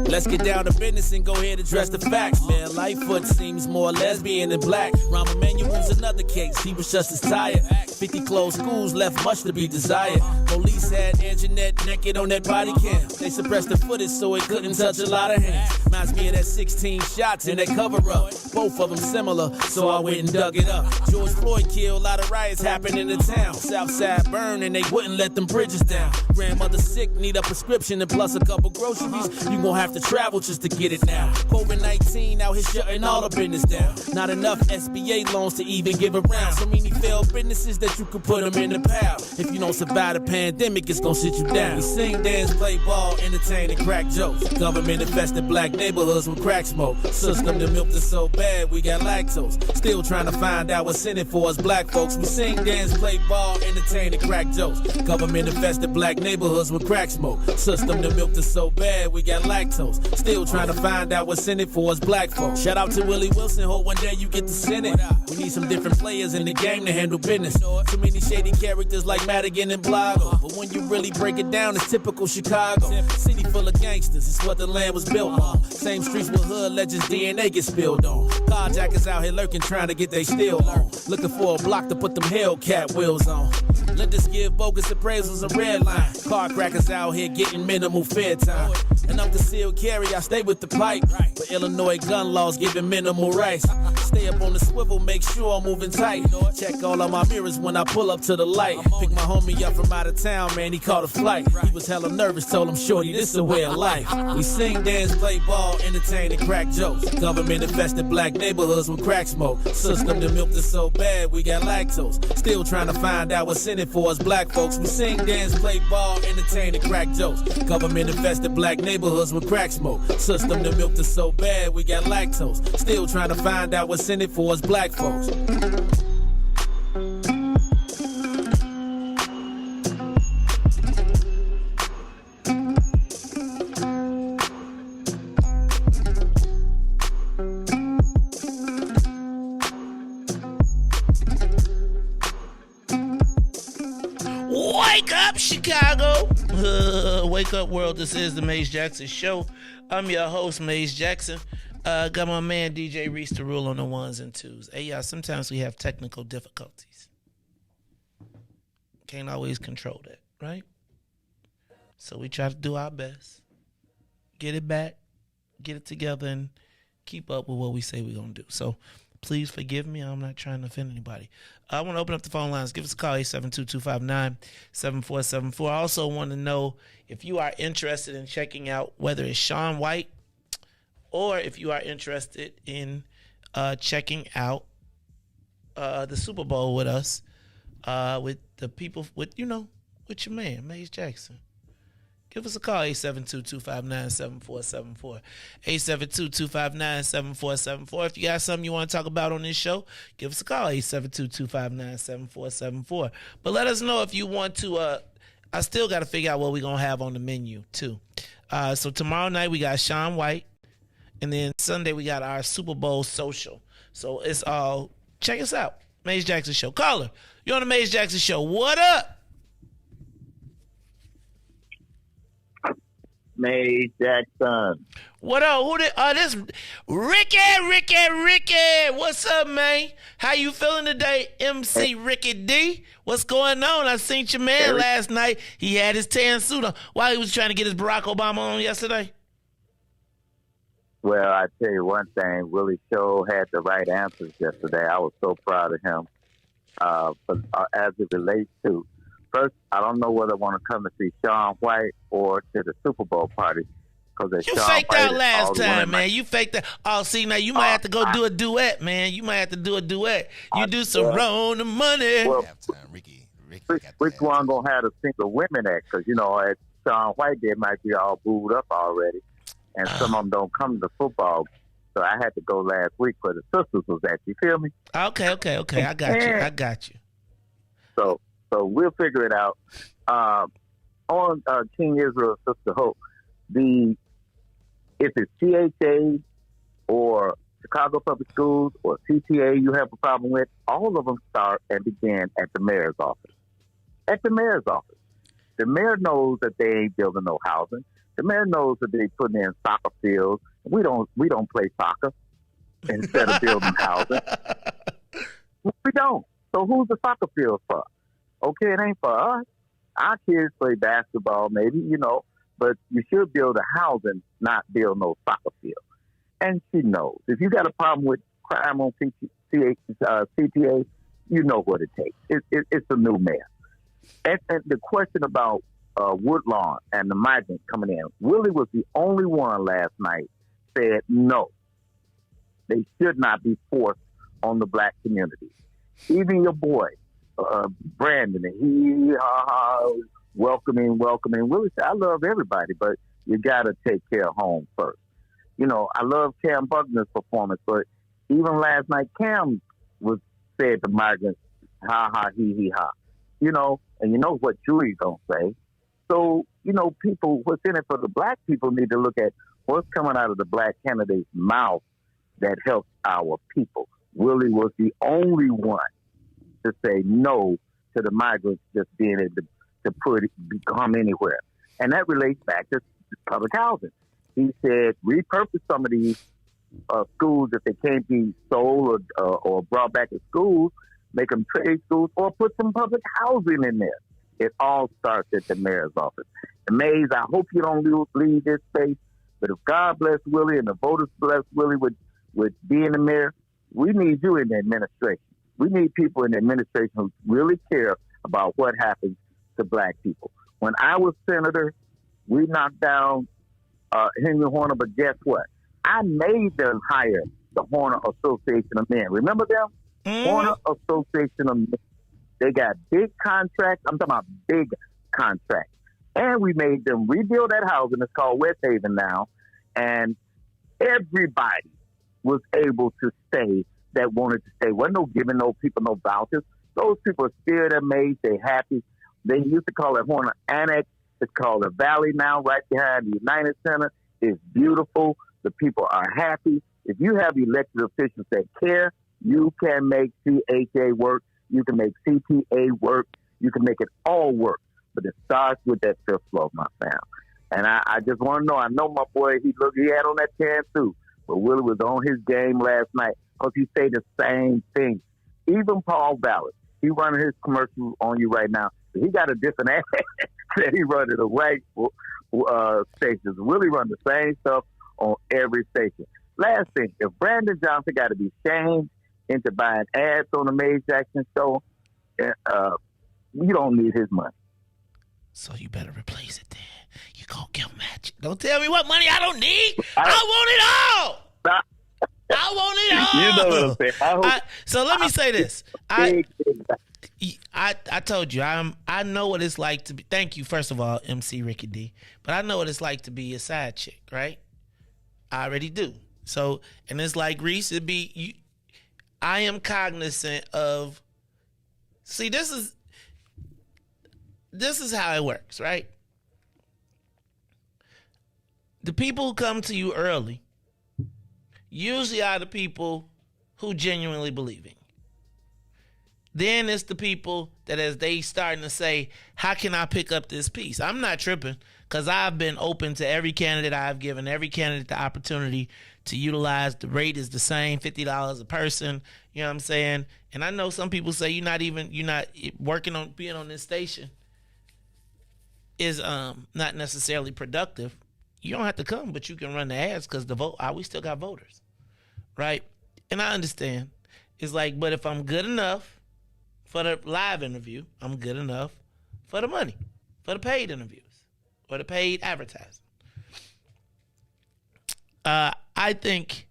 L: Let's get down to business and go ahead and address the facts. Man, Lightfoot seems more lesbian than black. Rahm Emanuel's another case, he was just as tired. 50 closed schools left much to be desired. Police had Anjanette naked on that body cam. They suppressed the footage so it couldn't touch a lot of hands. Reminds me of that 16 shots in that cover-up. Both of them similar, so I went and dug it up. George Floyd killed, a lot of riots happened in the town. Southside burned and they wouldn't let them bridges down. Grandmother sick, need a prescription and plus a couple groceries. You gon' have to travel just to get it now. COVID-19 out here shutting all the business down. Not enough SBA loans to even give around. So many failed businesses that you could put them in the pile. If you don't survive the pandemic, it's gonna sit you down. We sing, dance, play ball, entertain, and crack jokes. Government infested black neighborhoods with crack smoke. System that milked us so bad, we got lactose. Still trying to find out what's in it for us black folks. We sing, dance, play ball, entertain, and crack jokes. Government infested black neighborhoods with crack smoke. System that milked us so bad, we got lactose. Still trying to find out what's in it for us black folks. Shout out to Willie Wilson, hope one day you get to send it. We need some different players in the game to handle business. Too many shady characters like Madigan and Blago. But when you really break it down, it's typical Chicago. City full of gangsters, it's what the land was built on. Same streets with hood legends, DNA get spilled on. Carjackers out here lurking, trying to get they steal on. Looking for a block to put them Hellcat wheels on. Let us give bogus appraisals a red line. Car crackers out here getting minimal fair time. And I'm concealed carry, I stay with the pipe. But Illinois gun laws giving minimal rights. Stay up on the swivel, make sure I'm moving tight. Check all of my mirrors when I pull up to the light. Pick my homie up from out of town, man, he caught a flight. He was hella nervous, told him, shorty, this a way of life. We sing, dance, play ball, entertain, and crack jokes. Government infested black neighborhoods with crack smoke. System that milked us so bad, we got lactose. Still trying to find out what's in it for us black folks. We sing, dance, play ball, entertain, and crack jokes. Government infested black neighborhoods with crack smoke. System that milked us so bad, we got lactose. Still trying to find out what's in it for us black folks.
C: Wake up, Chicago. Wake up, world. This is the Maze Jackson Show. I'm your host, Maze Jackson. Got my man, DJ Riis, to rule on the ones and twos. Hey, y'all, sometimes we have technical difficulties. Can't always control that, right? So we try to do our best. Get it back, get it together, and keep up with what we say we're going to do. So please forgive me. I'm not trying to offend anybody. I want to open up the phone lines. Give us a call, 872-259-7474. I also want to know if you are interested in checking out whether it's Shaun White or if you are interested in checking out the Super Bowl with us, with the people, with your man, Maze Jackson. Give us a call, 872-259-7474. 872-259-7474. If you got something you want to talk about on this show, give us a call, 872-259-7474. But let us know if you want to, I still got to figure out what we're going to have on the menu, too. So tomorrow night we got Shaun White, and then Sunday we got our Super Bowl social. So it's all, check us out, Maze Jackson Show. Caller, you're on the Maze Jackson Show. What up?
F: Maze Jackson.
C: What up? Who this Ricky. What's up, man? How you feeling today, MC Ricky D? What's going on? I seen your man last night. He had his tan suit on while he was trying to get his Barack Obama on yesterday.
F: Well, I tell you one thing, Willie Show had the right answers yesterday. I was so proud of him. But as it relates to, first, I don't know whether I want to come to see Shaun White or to the Super Bowl party.
C: You faked out last time, man. You faked out. Oh, see, now you might have to go do a duet, man. You might have to do a duet. You do some Roll the Money.
F: Well, which one gonna have the single women at? Because, at Sean White, they might be all booed up already. And some of them don't come to the football. So I had to go last week for the sisters was at. You feel me?
C: Okay. I got you.
F: So we'll figure it out. On King Israel Sister Hope, if it's CHA or Chicago Public Schools or CTA you have a problem with, all of them start and begin at the mayor's office. At the mayor's office. The mayor knows that they ain't building no housing. The mayor knows that they putting in soccer fields. We don't play soccer instead of building housing. We don't. So who's the soccer field for? Okay, it ain't for us. Our kids play basketball, maybe, but you should build a housing, not build no soccer field. And she knows. If you got a problem with crime on CTA, you know what it takes. It's a new mayor. And the question about Woodlawn and the migrants coming in, Willie was the only one last night said no. They should not be forced on the black community. Even your boy, Brandon, welcoming. Willie said, I love everybody, but you got to take care of home first. I love Cam Buckner's performance, but even last night, Cam said to migrants, ha, ha, he, ha. And you know what Julie's going to say. So, people, what's in it for the black people need to look at what's coming out of the black candidate's mouth that helps our people. Willie was the only one to say no to the migrants just being able to come anywhere. And that relates back to public housing. He said, repurpose some of these schools if they can't be sold or brought back to schools, make them trade schools, or put some public housing in there. It all starts at the mayor's office. And Mays, I hope you don't leave this space, but if God bless Willie and the voters bless Willie with being the mayor, we need you in the administration. We need people in the administration who really care about what happens to black people. When I was senator, we knocked down Henry Horner, but guess what? I made them hire the Horner Association of Men. Remember them? Horner Association of Men. They got big contracts. I'm talking about big contracts. And we made them rebuild that housing. It's called West Haven now. And everybody was able to stay that wanted to stay. Wasn't no giving no people no vouchers. Those people are still amazed. They're happy. They used to call it Horner Annex. It's called the Valley now, right behind the United Center. It's beautiful. The people are happy. If you have elected officials that care, you can make CHA work. You can make CTA work. You can make it all work. But it starts with that fifth floor, my fam. And I just want to know, I know my boy, he had on that tan too. But Willie was on his game last night because he said the same thing. Even Paul Ballard, he running his commercial on you right now. He got a different ad that he run at the right stations. Willie run the same stuff on every station. Last thing, if Brandon Johnson got to be shamed into buying ads on the Mays Jackson show, you don't need his money.
C: So you better replace it then. You gonna give him that. Don't tell me what money I don't need. I want it all. I want it all.
F: You know what I'm saying.
C: So let me say this. I told you I know what it's like to be. Thank you, first of all, MC Ricky D. But I know what it's like to be a side chick, right? I already do. So, and it's like Riis, it'd be you. I am cognizant of. See, this is how it works, right? The people who come to you early usually are the people who genuinely believe in you. Then it's the people that as they starting to say, how can I pick up this piece? I'm not tripping because I've been open to every candidate. I've given every candidate the opportunity to utilize. The rate is the same, $50 a person. You know what I'm saying? And I know some people say you're not working on being on this station is not necessarily productive. You don't have to come, but you can run the ads because we still got voters, right? And I understand. It's like, but if I'm good enough for the live interview, I'm good enough for the money, for the paid interviews, or the paid advertising. I think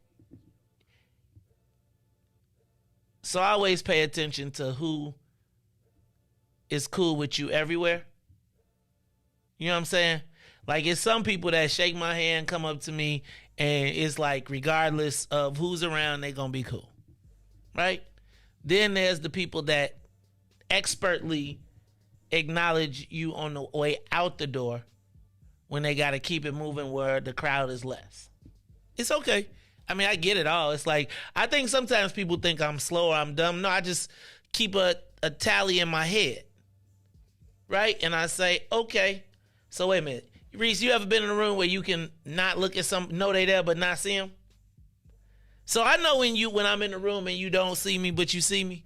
C: so. I always pay attention to who is cool with you everywhere. You know what I'm saying? Like, it's some people that shake my hand, come up to me, and it's like, regardless of who's around, they gonna be cool, right? Then there's the people that expertly acknowledge you on the way out the door when they gotta keep it moving where the crowd is less. It's okay. I mean, I get it all. It's like, I think sometimes people think I'm slow or I'm dumb. No, I just keep a tally in my head, right? And I say, okay, so wait a minute. Riis, you ever been in a room where you can not look at know they there but not see them? So I know when I'm in the room and you don't see me but you see me.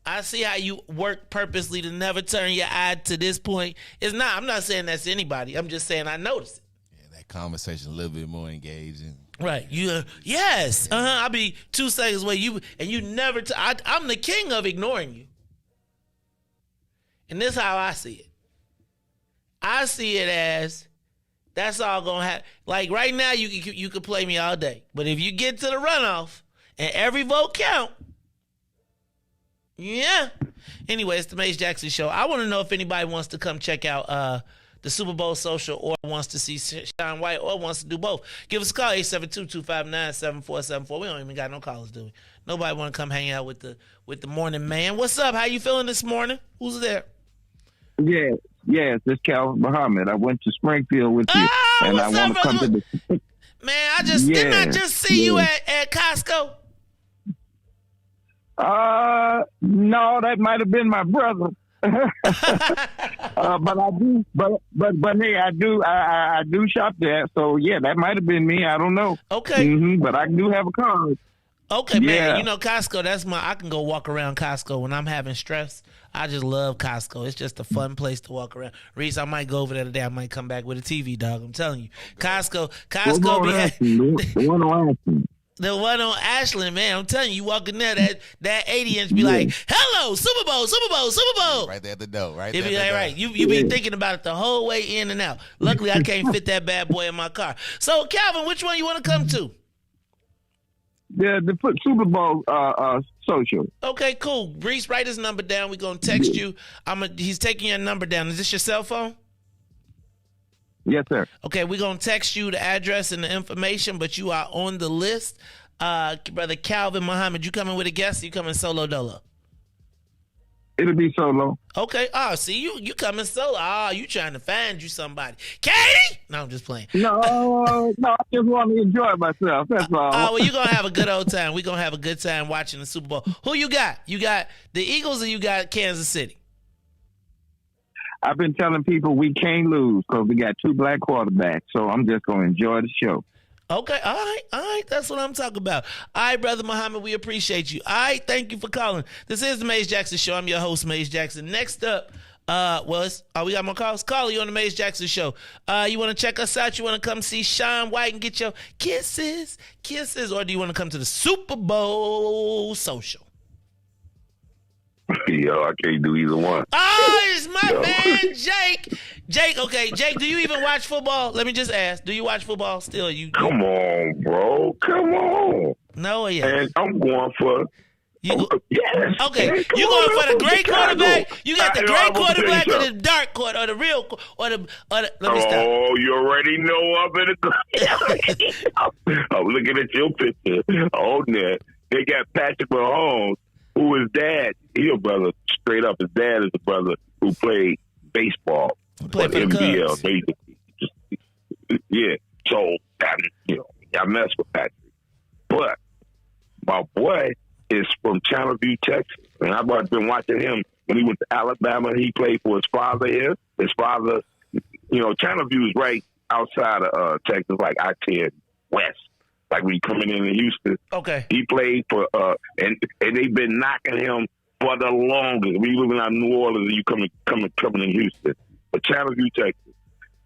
C: I see how you work purposely to never turn your eye to this point. I'm not saying that's anybody. I'm just saying I notice it.
M: Yeah, that conversation a little bit more engaging.
C: Right. Yes. I'll be 2 seconds away. You never. I'm the king of ignoring you. And this is how I see it. I see it as that's all gonna happen. Like right now, you could play me all day, but if you get to the runoff and every vote count, yeah. Anyway, it's the Mace Jackson Show. I want to know if anybody wants to come check out the Super Bowl social, or wants to see Sean White, or wants to do both. Give us a call, 872-259-7474. We don't even got no callers, do we? Nobody want to come hang out with the morning man. What's up? How you feeling this morning? Who's there?
N: Yes, it's Calvin Muhammad. I went to Springfield with you, and I want to come to the.
C: Man, didn't I just see you at Costco?
N: No, that might have been my brother. But I do, but hey, I do shop there. So yeah, that might have been me. I don't know.
C: Okay,
N: but I do have a card.
C: Okay, man. You know, Costco, I can go walk around Costco when I'm having stress. I just love Costco. It's just a fun place to walk around. Riis, I might go over there today. I might come back with a TV, dog. I'm telling you. Costco
N: The one on Ashland.
C: The one on Ashland, man. I'm telling you, walk in there, that 80-inch be like, hello, Super Bowl, Super Bowl, Super Bowl.
M: Right there at the door, right
C: there.
M: It
C: be like, right. You be thinking about it the whole way in and out. Luckily, I can't fit that bad boy in my car. So, Calvin, which one you want to come to?
N: The Super Bowl social.
C: Okay, cool. Riis, write his number down. We're going to text you. He's taking your number down. Is this your cell phone?
N: Yes, sir.
C: Okay, we're going to text you the address and the information, but you are on the list. Brother Calvin Muhammad, you coming with a guest or you coming solo dolo?
N: It'll be solo.
C: Okay. Oh, see, you coming solo. Oh, you trying to find you somebody. Katie? No, I'm just playing.
N: No, I just want to enjoy myself. That's all.
C: Oh, well, you're going to have a good old time. We're going to have a good time watching the Super Bowl. Who you got? You got the Eagles or you got Kansas City?
N: I've been telling people we can't lose because we got 2 black quarterbacks. So I'm just going to enjoy the show.
C: Okay, all right. That's what I'm talking about. All right, Brother Muhammad, we appreciate you. All right, thank you for calling. This is the Mace Jackson Show. I'm your host, Mace Jackson. Next up, we got more calls? Call you on the Mace Jackson Show. You want to check us out? You want to come see Sean White and get your kisses? Or do you want to come to the Super Bowl social?
F: Yo, I can't do either one.
C: Oh, it's my man, Jake. Jake, do you even watch football? Let me just ask. Do you watch football still?
F: Come on, bro. Come on.
C: No, yeah.
F: And I'm going for... yes.
C: Okay, you going for the great quarterback? You got the great quarterback or the dark quarter or the real or the let me stop.
F: Oh, you already know I'm in the I'm looking at your picture on there. They got Patrick Mahomes, who is dad. He a brother, straight up. His dad is a brother who played baseball
C: for the
F: NBL, basically. Yeah. So I mess with Patrick, but my boy is from Channelview, Texas, and I've been watching him when he went to Alabama. He played for his father here. His father, Channelview is right outside of Texas, like I-10 West. Like when you coming into Houston.
C: Okay.
F: He played for and they've been knocking him for the longest. We living out in New Orleans and you coming in Houston. But Channelview, Texas.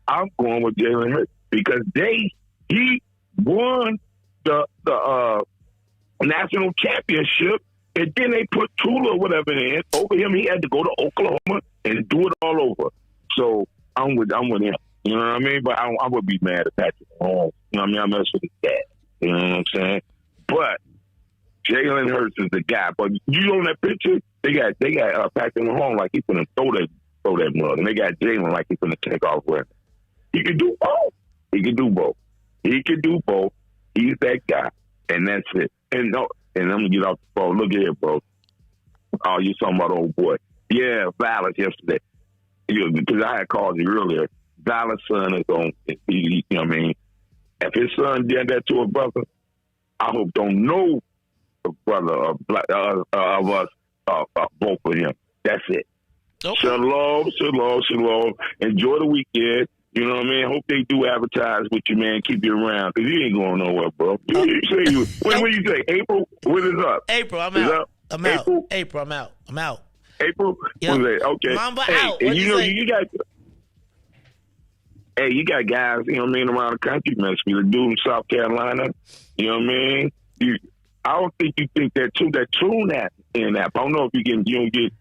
F: I'm going with Jalen Hurts because he won the national championship, and then they put Tula or whatever in over him. He had to go to Oklahoma and do it all over. So I'm with him.
O: You know what I mean? But I would be mad at Patrick Mahomes. You know what I mean? I mess with his dad. You know what I'm saying? But Jalen Hurts is the guy. But you on that picture, they got Patrick Mahomes like he's gonna throw that mug, and they got Jalen like he's gonna take off running. He can do both. He can do both. He's that guy, and that's it. And I'm gonna get off the phone. Look here, bro. Oh, you talking about old boy? Yeah, Valor yesterday. Because I had called you earlier. Valor's son is on. You know what I mean? If his son did that to a brother, I hope don't know a brother of us vote for him. That's it. Okay. Shalom. Enjoy the weekend. You know what I mean? Hope they do advertise with you, man. Keep you around, because you ain't going nowhere, bro. When you say? April? When is up?
C: April, I'm out. April, I'm out.
O: April?
C: Yep.
O: Okay.
C: Mamba out.
O: And you got guys, you know what I mean, around the country, man. The dude in South Carolina, you know what I mean? I don't think you think that tune in that. I don't know if you don't get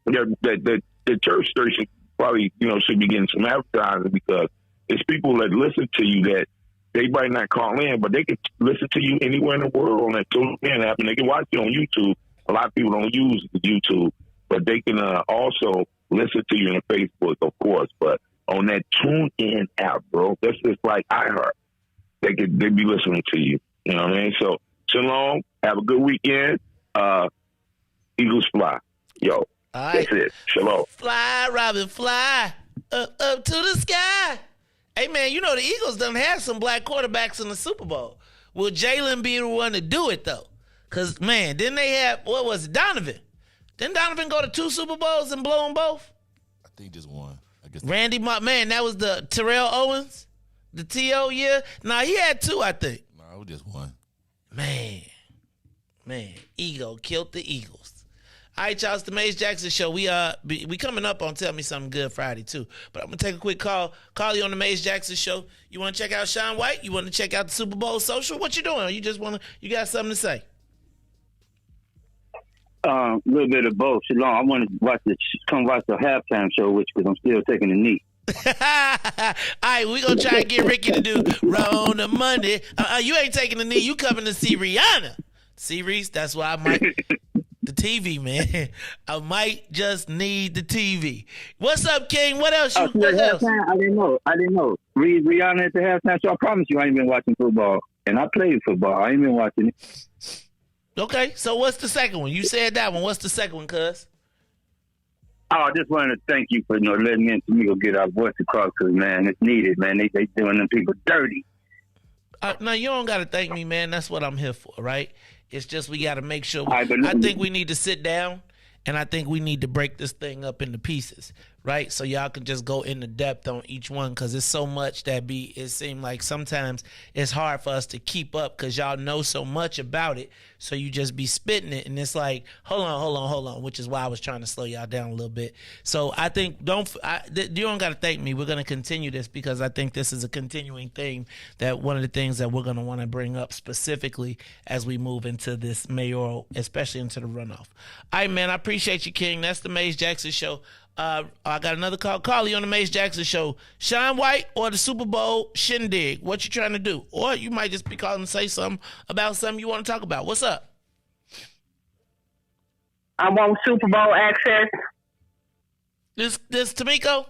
O: the church station probably, you know, should be getting some advertising, because it's people that listen to you that they might not call in, but they can listen to you anywhere in the world on that TuneIn app, and they can watch you on YouTube. A lot of people don't use YouTube, but they can also listen to you on Facebook, of course. But on that TuneIn app, bro, that's just like iHeart. They be listening to you. You know what I mean? So, shalom. Have a good weekend. Eagles fly. Yo.
C: All right.
O: That's it. Shalom.
C: Fly, Robin, fly up to the sky. Hey, man, you know the Eagles done had some black quarterbacks in the Super Bowl. Will Jalen be the one to do it, though? Because, man, didn't they have, what was it, Donovan? Didn't Donovan go to 2 Super Bowls and blow them both?
M: I think just one. I guess
C: Randy, man, that was the Terrell Owens, the T.O. year. Nah, he had 2, I think.
M: No, it was just one.
C: Man, ego killed the Eagles. All right, y'all, it's the Maze Jackson Show. We coming up on Tell Me Something Good Friday, too. But I'm going to take a quick call you on the Maze Jackson Show. You want to check out Sean White? You want to check out the Super Bowl social? What you doing? You got something to say?
E: A little bit of both. Shalom, I want to come watch the halftime show with you, because I'm still taking a knee.
C: All right, we're going to try and get Ricky to do Roll the Monday. You ain't taking the knee. You coming to see Rihanna. See, Reese, that's why I might... The TV, man. I might just need the TV. What's up, King? What else? What else?
E: I didn't know. Rihanna at the halftime show. I promise you I ain't been watching football. And I played football. I ain't been watching it.
C: Okay, so what's the second one? You said that one. What's the second one, cuz?
E: Oh, I just wanted to thank you for letting me go get our voice across, because, man, it's needed, man. They doing them people dirty.
C: No, you don't got to thank me, man. That's what I'm here for, right? It's just we got to make sure. I think we need to sit down, and I think we need to break this thing up into pieces, right? So y'all can just go into depth on each one, because it's so much it seems like sometimes it's hard for us to keep up, because y'all know so much about it. So you just be spitting it, and it's like, hold on, which is why I was trying to slow y'all down a little bit. So I think you don't got to thank me. We're going to continue this, because I think this is a continuing thing, that one of the things that we're going to want to bring up specifically as we move into this mayoral, especially into the runoff. All right, man, I appreciate you, King. That's the Maze Jackson Show. I got another call. Call you on the Maze Jackson Show. Sean White or the Super Bowl shindig? What you trying to do? Or you might just be calling to say something about something you want to talk about. What's up?
G: I want Super Bowl access.
C: This Tamiko?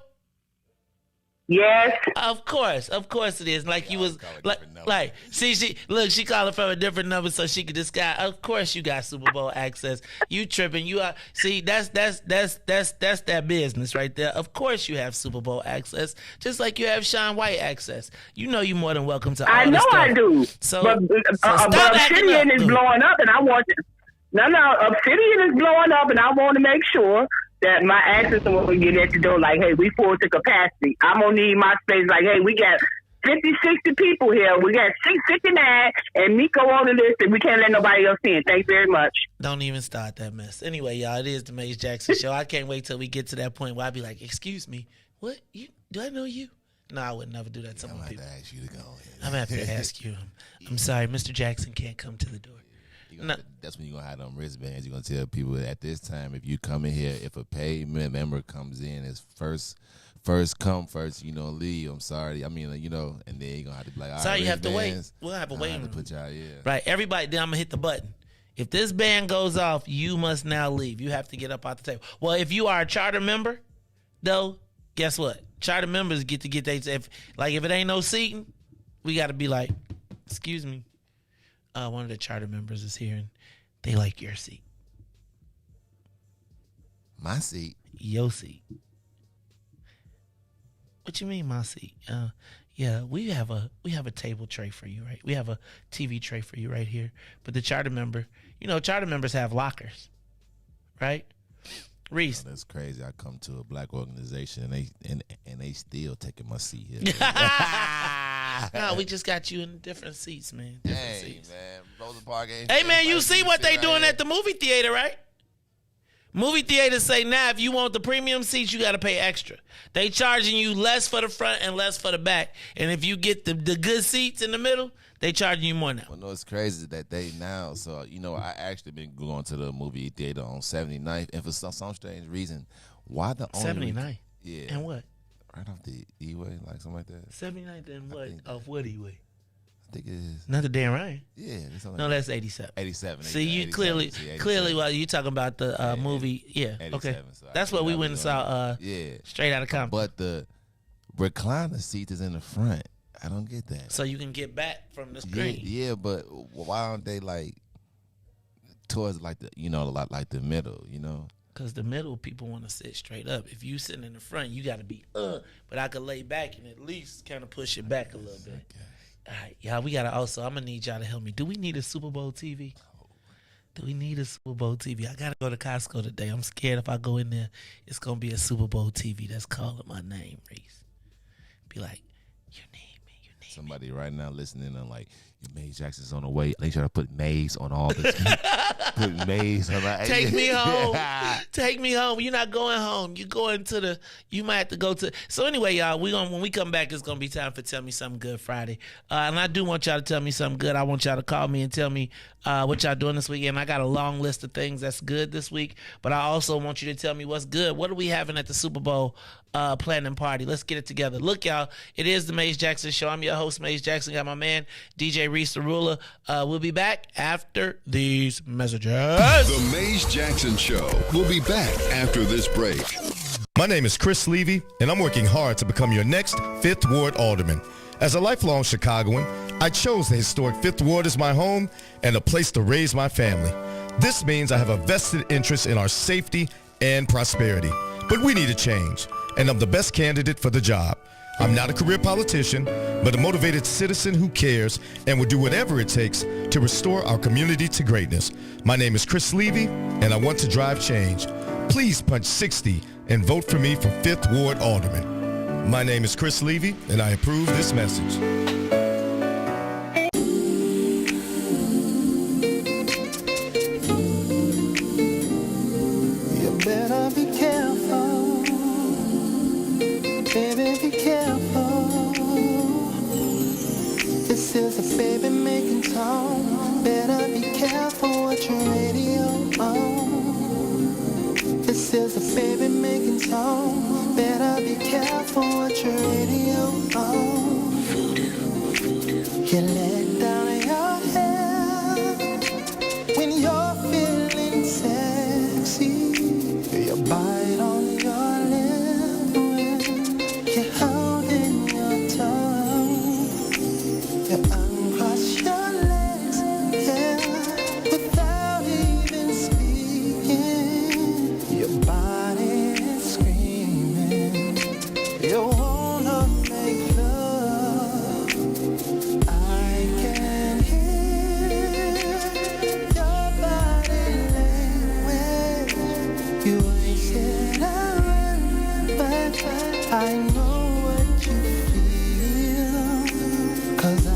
G: Yes.
C: Of course it is. Like you was like she calling from a different number so she could disguise. Of course you got Super Bowl access. You tripping. You are that's that business right there. Of course you have Super Bowl access, just like you have Sean White access. You know you more than welcome to all
G: I know
C: this stuff.
G: I do.
C: So,
G: but Obsidian is blowing up, and I want to. No, Obsidian is blowing up, and I want to make sure that my access when we get at the door, like, hey, we full to capacity. I'm going to need my space. Like, hey, we got 50, 60 people here. We got 659, and Miko on the list, and we can't let nobody else in. Thanks very much.
C: Don't even start that mess. Anyway, y'all, it is the Maze Jackson Show. I can't wait till we get to that point where I be like, excuse me, what? Do I know you? No, I would never do that to some people.
M: I'm going to ask you to go ahead.
C: I'm going to have to ask you. I'm sorry, Mr. Jackson can't come to the door.
M: That's when you're going to have them wristbands. You're going to tell people that at this time, if you come in here, if a paid member comes in, it's first come, first, leave. I'm sorry. I mean, and then you're going to have to be like, all
C: sorry,
M: right,
C: you have to wait.
M: wristbands,
C: We'll have a waiting room.
M: Put y'all,
C: Right. Everybody, then I'm going to hit the button. If this band goes off, you must now leave. You have to get up out the table. Well, if you are a charter member, though, guess what? Charter members get their, if it ain't no seating, we got to be like, excuse me, one of the charter members is here and they like your seat.
M: My seat?
C: Your seat. What you mean, my seat? Yeah, we have a table tray for you, right? We have a TV tray for you right here. But the charter member, charter members have lockers, right? Riis.
M: Oh, that's crazy. I come to a black organization and they still taking my seat here.
C: No, we just got you in different seats, man. Different seats.
M: Man, Rosa Park ain't.
C: Hey, man, you see what they doing at the movie theater, right? Movie theaters say now if you want the premium seats, you got to pay extra. They charging you less for the front and less for the back. And if you get the good seats in the middle, they charging you more now.
M: Well, no, it's crazy that they now. So, I actually been going to the movie theater on 79th. And for some strange reason, why the only...
C: 79th?
M: Yeah.
C: And what?
M: Right off the E-way, like something like that.
C: 79th and what? Off what E-way?
M: I think it is.
C: Not the Dan Ryan.
M: Yeah.
C: No, that's 87.
M: 87.
C: See, you clearly while you talking about the movie, yeah. Okay.
M: So
C: that's what we went and saw Straight Outta Compton.
M: But the recliner seat is in the front. I don't get that.
C: So you can get back from the screen.
M: Yeah, but why aren't they towards like the middle,
C: Because the middle people want to sit straight up. If you sitting in the front, you got to be but I could lay back and at least kind of push it back a little bit.
M: Okay.
C: All right, y'all, we got to also, I'm going to need y'all to help me. Do we need a Super Bowl TV? Do we need a Super Bowl TV? I got to go to Costco today. I'm scared if I go in there, it's going to be a Super Bowl TV that's calling my name, Riis. Be like, you need me, you need
M: Somebody
C: me.
M: right now listening and like, Maze Jackson's on the way. They try to put Maze on all the put Maze on that.
C: Take me home. Take me home. You're not going home. You're going to you might have to go to. So anyway, y'all, when we come back, it's going to be time for Tell Me Something Good Friday. And I do want y'all to tell me something good. I want y'all to call me and tell me what y'all doing this weekend. I got a long list of things that's good this week, but I also want you to tell me what's good. What are we having at the Super Bowl planning party? Let's get it together. Look, y'all, it is the Maze Jackson Show. I'm your host, Maze Jackson. Got my man, DJ Riis the Ruler. We'll be back after these messages.
H: The Maze Jackson Show. We'll be back after this break.
P: My name is Chris Levy, and I'm working hard to become your next 5th Ward Alderman. As a lifelong Chicagoan, I chose the historic 5th Ward as my home and a place to raise my family. This means I have a vested interest in our safety and prosperity. But we need a change, and I'm the best candidate for the job. I'm not a career politician, but a motivated citizen who cares and will do whatever it takes to restore our community to greatness. My name is Chris Levy, and I want to drive change. Please punch 60 and vote for me for 5th Ward Alderman. My name is Chris Levy, and I approve this message.
J: You better be careful, baby, be careful. This is a baby making tone. Better be careful what your radio on. This is a baby making tone. Better be careful what your radio on. You let down your hair when you're feeling sexy. You bite on your lip when you're holding your tongue. You uncross your legs, yeah, without even speaking. Your body is screaming. You wanna make love. I can hear your body language. You ain't said a word, but I know what you feel. 'Cause I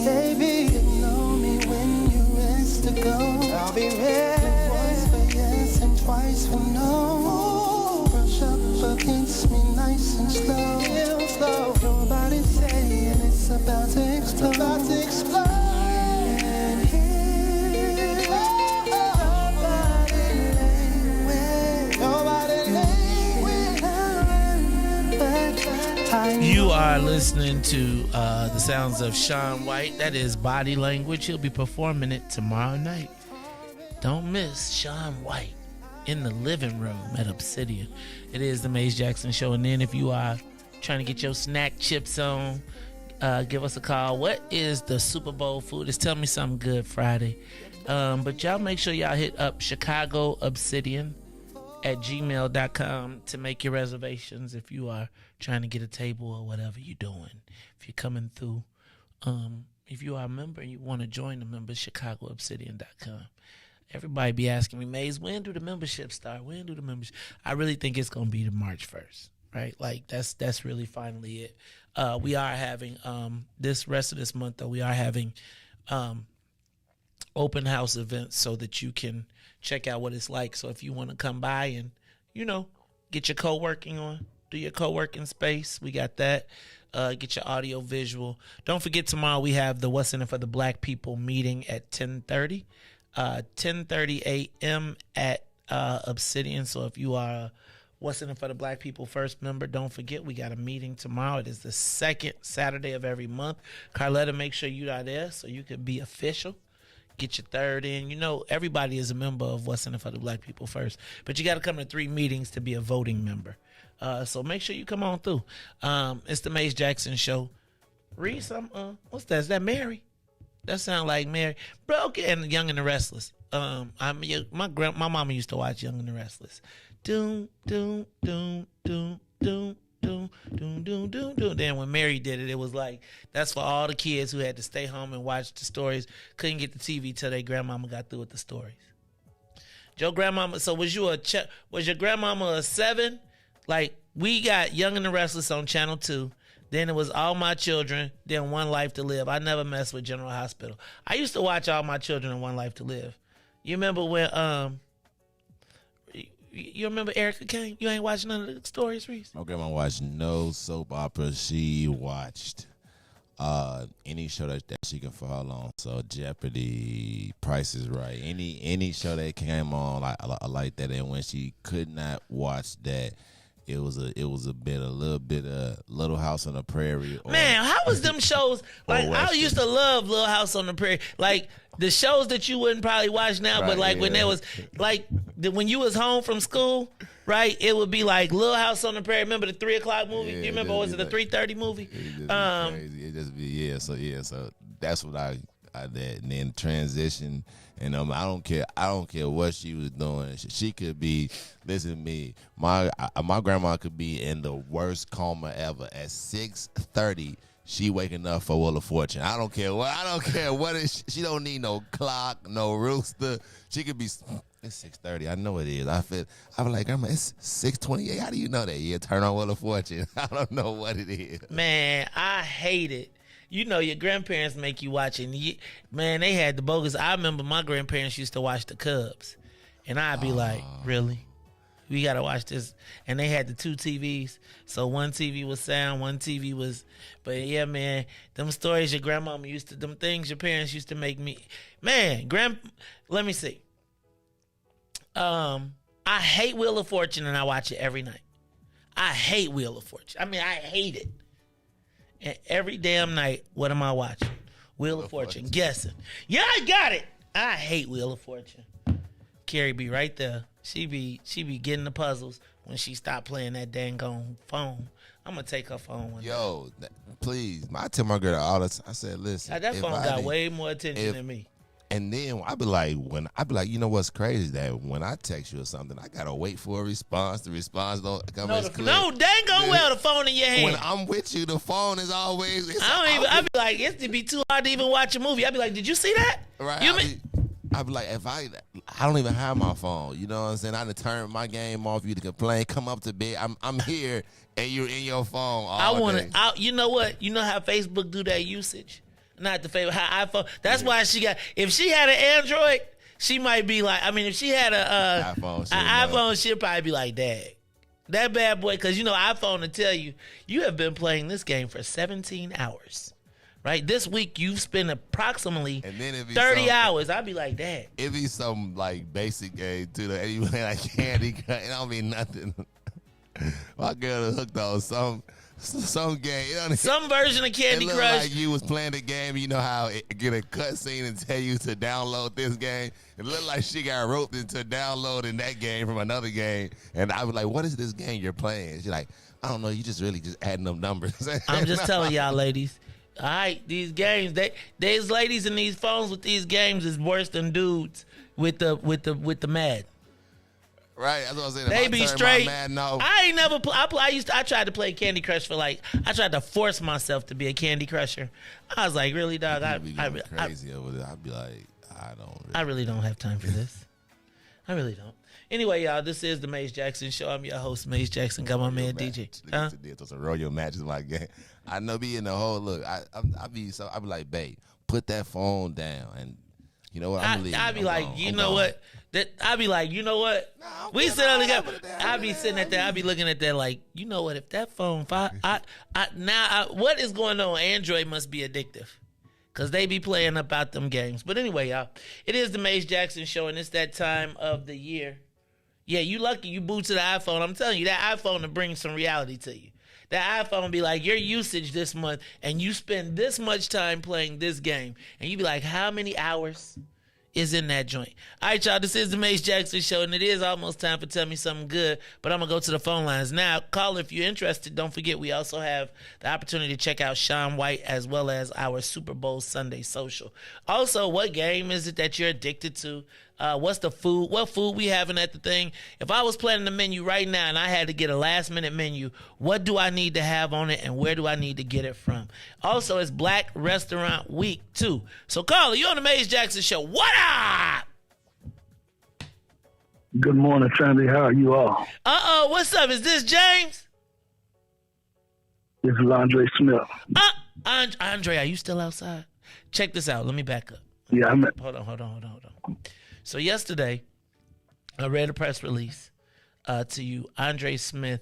J: Baby, you know me when you're rest to go. I'll be ready. Once for yes and twice for no. Brush up against me nice and slow. Real slow. Nobody saying it's about to explode. It's about to explode. And here, nobody laying with. Nobody laying with.
C: You are listening to the sounds of Sean White. That is Body Language. He'll be performing it tomorrow night. Don't miss Sean White in the living room at Obsidian. It is the Maze Jackson Show. And then if you are trying to get your snack chips on, give us a call. What is the Super Bowl food? It's Tell Me Something Good Friday. But y'all make sure y'all hit up Chicago Obsidian at gmail.com to make your reservations if you are trying to get a table or whatever you're doing. If you're coming through, if you are a member and you want to join the members, chicagoobsidian.com. Everybody be asking me, Maze, when do the membership start? When do the membership? I really think it's going to be the March 1st, right? Like that's really finally it. We are having this rest of this month, though, we are having open house events so that you can check out what it's like. So if you want to come by and, get your co-working on, do your co-working space, we got that. Get your audio visual. Don't forget tomorrow we have the What's in It for the Black People meeting at 10:30. 10:30 a.m. at Obsidian. So if you are What's in It for the Black People First member, don't forget we got a meeting tomorrow. It is the second Saturday of every month. Carletta, make sure you are there so you can be official. Get your third in. Everybody is a member of What's in It for the Black People First, but you got to come to 3 meetings to be a voting member. So make sure you come on through. It's the Maze Jackson Show. Read some. What's that? Is that Mary? That sound like Mary. Broke and Young and the Restless. My mama used to watch Young and the Restless. Doom, doom, doom, doom, doom, doom, doom, doom, doom, doom. Then when Mary did it, it was like, that's for all the kids who had to stay home and watch the stories. Couldn't get the TV till their grandmama got through with the stories. Your grandmama, so was your grandmama a 7? Like, we got Young and the Restless on Channel 2. Then it was All My Children, then One Life to Live. I never messed with General Hospital. I used to watch All My Children and One Life to Live. You remember when, you remember Erica Kane? You ain't watching none of the stories, Riis?
M: My grandma watched no soap opera. She watched any show that she can fall on. So Jeopardy, Price is Right, any show that came on like that. And when she could not watch that, it was a little bit of Little House on the Prairie.
C: Man, how was them shows? Like, I used to love Little House on the Prairie. Like, the shows that you wouldn't probably watch now, right, but like when there was, like, when you was home from school, right, it would be like Little House on the Prairie. Remember the 3 o'clock movie? Yeah, do you remember, was it the 3:30 movie?
M: It just be, so that's what I did. And then transition. And I don't care what she was doing. She could be. Listen to me. My grandma could be in the worst coma ever. At 6:30, she waking up for Wheel of Fortune. I don't care what it. She don't need no clock, no rooster. She could be. It's 6:30. I know it is. I'm like, Grandma, it's 6:28. How do you know that? Yeah, turn on Wheel of Fortune. I don't know what it is.
C: Man, I hate it. Your grandparents make you watch it. Man, they had the bogus. I remember my grandparents used to watch the Cubs. And I'd be like, really? We got to watch this. And they had the 2 TVs. So one TV was sound, one TV was. But yeah, man, them stories your grandmama used to, them things your parents used to make me. Man, let me see. I hate Wheel of Fortune and I watch it every night. I hate Wheel of Fortune. I mean, I hate it. And every damn night, what am I watching? Wheel of Fortune. Guessing. Yeah, I got it. I hate Wheel of Fortune. Carrie be right there. She be getting the puzzles when she stopped playing that dang on phone. I'm going to take her phone one day.
M: Please. I tell my girl all the time. I said, listen.
C: That phone got way more attention than me.
M: And then I be like, you know what's crazy is that when I text you or something, I gotta wait for a response. The response don't come as clear.
C: No, dang on well the phone in your hand.
M: When I'm with you, the phone is always.
C: I be like, it's to be too hard to even watch a movie. I be like, did you see that?
M: Right. I be like, if I don't even have my phone. You know what I'm saying? I done turned my game off. You to complain, come up to bed. I'm here and you're in your phone all day.
C: You know what? You know how Facebook do that usage? Not the favorite. Her iPhone. That's why she got. If she had an Android, she might be like. I mean, if she had a iPhone, she'd probably be like, "Dad, that bad boy." Because iPhone will tell you have been playing this game for 17 hours. Right, this week you've spent approximately 30 hours. I'd be like, Dad.
M: It'd be some like basic game too. And you play like Candy Crush. It don't mean nothing. My girl is hooked on some game.
C: Some version of Candy
M: Crush.
C: Crush.
M: Like you was playing the game. You know how it get a cutscene and tell you to download this game. It looked like she got roped into downloading that game from another game. And I was like, what is this game you're playing? She's like, I don't know. You just really just adding up numbers.
C: I'm just telling y'all, ladies. All right, these games, these ladies in these phones with these games is worse than dudes with the Mad.
M: Right, that's what I'm saying.
C: They be straight.
M: No.
C: I ain't never. I tried to play Candy Crush for I tried to force myself to be a Candy Crusher. I was like, really, dog?
M: I be crazy over there. I'd be like,
C: I really don't have time for this. I really don't. Anyway, y'all, this is the Maze Jackson Show. I'm your host, Maze Jackson. Got my man DJ.
M: It's a royal match in my game. I know be in the whole look. I be like, babe, put that phone down, and you know what?
C: I'd be like, you know what? We sit on together. I'd be sitting at that. I'd be looking at that like, you know what? If that phone, what is going on? Android must be addictive. Because they be playing about them games. But anyway, y'all, it is the Maze Jackson Show, and it's that time of the year. Yeah, you lucky you boot to the iPhone. I'm telling you, that iPhone will bring some reality to you. That iPhone be like, your usage this month, and you spend this much time playing this game. And you be like, how many hours is in that joint? All right, y'all, this is the Maze Jackson Show, and it is almost time for Tell Me Something Good, but I'm going to go to the phone lines now. Call if you're interested. Don't forget, we also have the opportunity to check out Sean White as well as our Super Bowl Sunday social. Also, what game is it that you're addicted to? What's the food? What food we having at the thing? If I was planning the menu right now and I had to get a last-minute menu, what do I need to have on it and where do I need to get it from? Also, it's Black Restaurant Week, too. So, caller, you on the Maze Jackson Show. What up?
Q: Good morning, family. How are you all?
C: What's up? Is this James?
Q: This is Andre Smith.
C: Andre, are you still outside? Check this out. Let me back up.
Q: Yeah,
C: Hold on. So yesterday, I read a press release to you. Andre Smith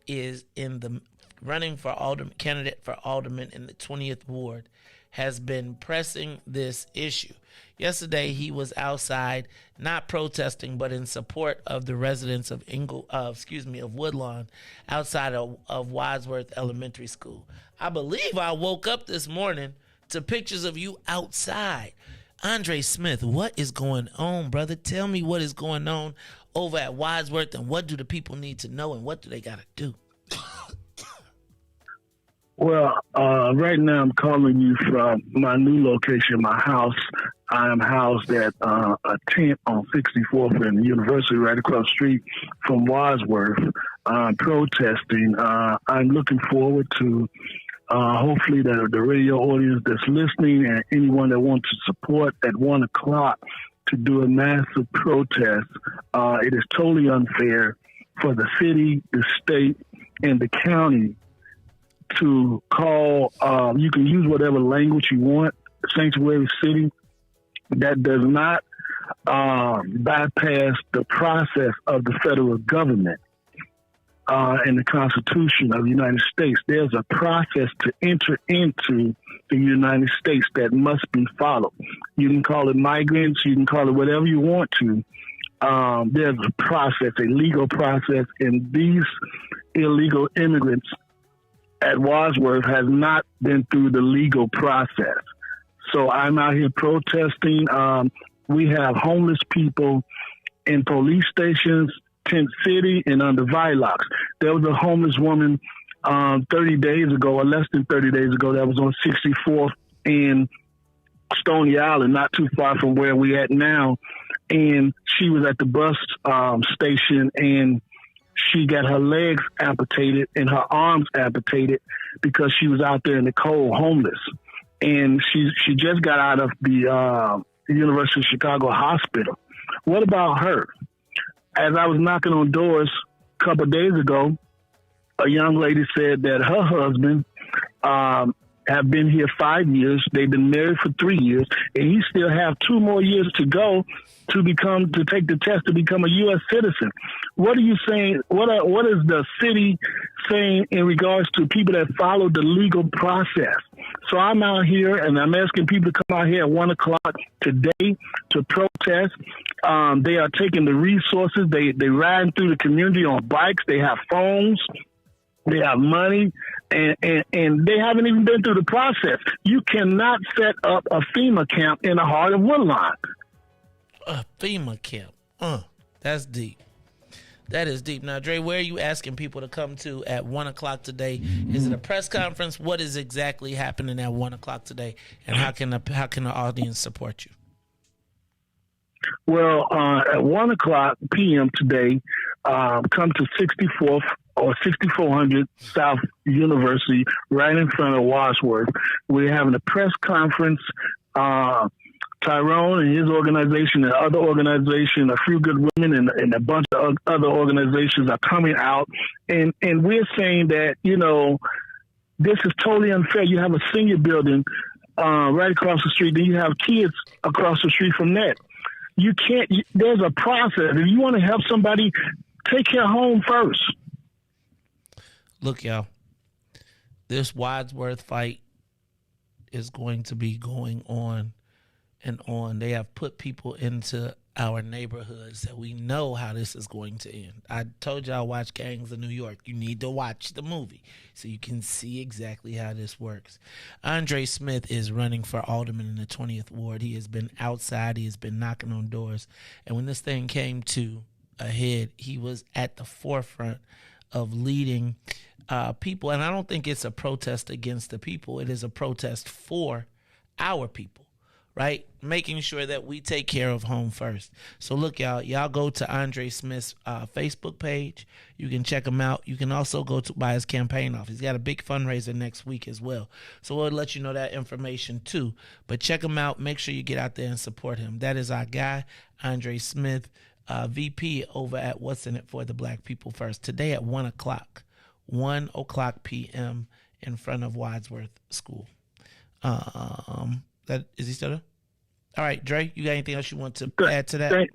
C: is in the running for candidate for alderman in the 20th ward, has been pressing this issue. Yesterday, he was outside, not protesting, but in support of the residents of Woodlawn, outside of Wadsworth Elementary School. I believe I woke up this morning to pictures of you outside. Andre Smith, what is going on, brother? Tell me what is going on over at Wadsworth, and what do the people need to know, and what do they got to do?
Q: Well, right now I'm calling you from my new location, my house. I am housed at a tent on 64th and University, right across the street from Wadsworth, protesting. I'm looking forward to hopefully the radio audience that's listening and anyone that wants to support at 1 o'clock to do a massive protest. It is totally unfair for the city, the state, and the county to call, you can use whatever language you want, sanctuary city. That does not bypass the process of the federal government. In the Constitution of the United States, there's a process to enter into the United States that must be followed. You can call it migrants, you can call it whatever you want to. There's a process, a legal process, and these illegal immigrants at Wadsworth has not been through the legal process. So I'm out here protesting. We have homeless people in police stations, Tent City, and under Vilox. There was a homeless woman 30 days ago, or less than 30 days ago, that was on 64th in Stony Island, not too far from where we at now. And she was at the bus station, and she got her legs amputated and her arms amputated because she was out there in the cold, homeless. And she just got out of the University of Chicago hospital. What about her? As I was knocking on doors a couple of days ago, a young lady said that her husband have been here 5 years. They've been married for 3 years, and he still have 2 more years to go to take the test to become a U.S. citizen. What are you saying? What is the city saying in regards to people that follow the legal process? So I'm out here, and I'm asking people to come out here at 1 o'clock today to protest. They are taking the resources. They riding through the community on bikes. They have phones. They have money, and they haven't even been through the process. You cannot set up a FEMA camp in the heart of Woodlawn.
C: A FEMA camp. That's deep. That is deep. Now, Dre, where are you asking people to come to at 1 o'clock today? Is it a press conference? What is exactly happening at 1 o'clock today? And how can the audience support you?
Q: Well, at 1 o'clock p.m. today, come to 64th or 6400 South University, right in front of Wadsworth. We're having a press conference. Tyrone and his organization and other organizations, a few good women and a bunch of other organizations are coming out. And we're saying that, this is totally unfair. You have a senior building right across the street, then you have kids across the street from that. You can't, there's a process. If you want to help somebody, take care home first.
C: Look, y'all, this Wadsworth fight is going to be going on and on. They have put people into our neighborhoods that we know how this is going to end. I told y'all watch Gangs of New York. You need to watch the movie so you can see exactly how this works. Andre Smith is running for alderman in the 20th Ward. He has been outside. He has been knocking on doors. And when this thing came to a head, he was at the forefront of leading people. And I don't think it's a protest against the people. It is a protest for our people, right? Making sure that we take care of home first. So look, y'all go to Andre Smith's Facebook page. You can check him out. You can also go to buy his campaign off. He's got a big fundraiser next week as well. So we'll let you know that information too. But check him out. Make sure you get out there and support him. That is our guy, Andre Smith, VP over at What's in It for the Black People First. Today at 1 o'clock. 1 o'clock p.m. in front of Wadsworth School. That is he still there? All right, Dre, you got anything else you want to add to that?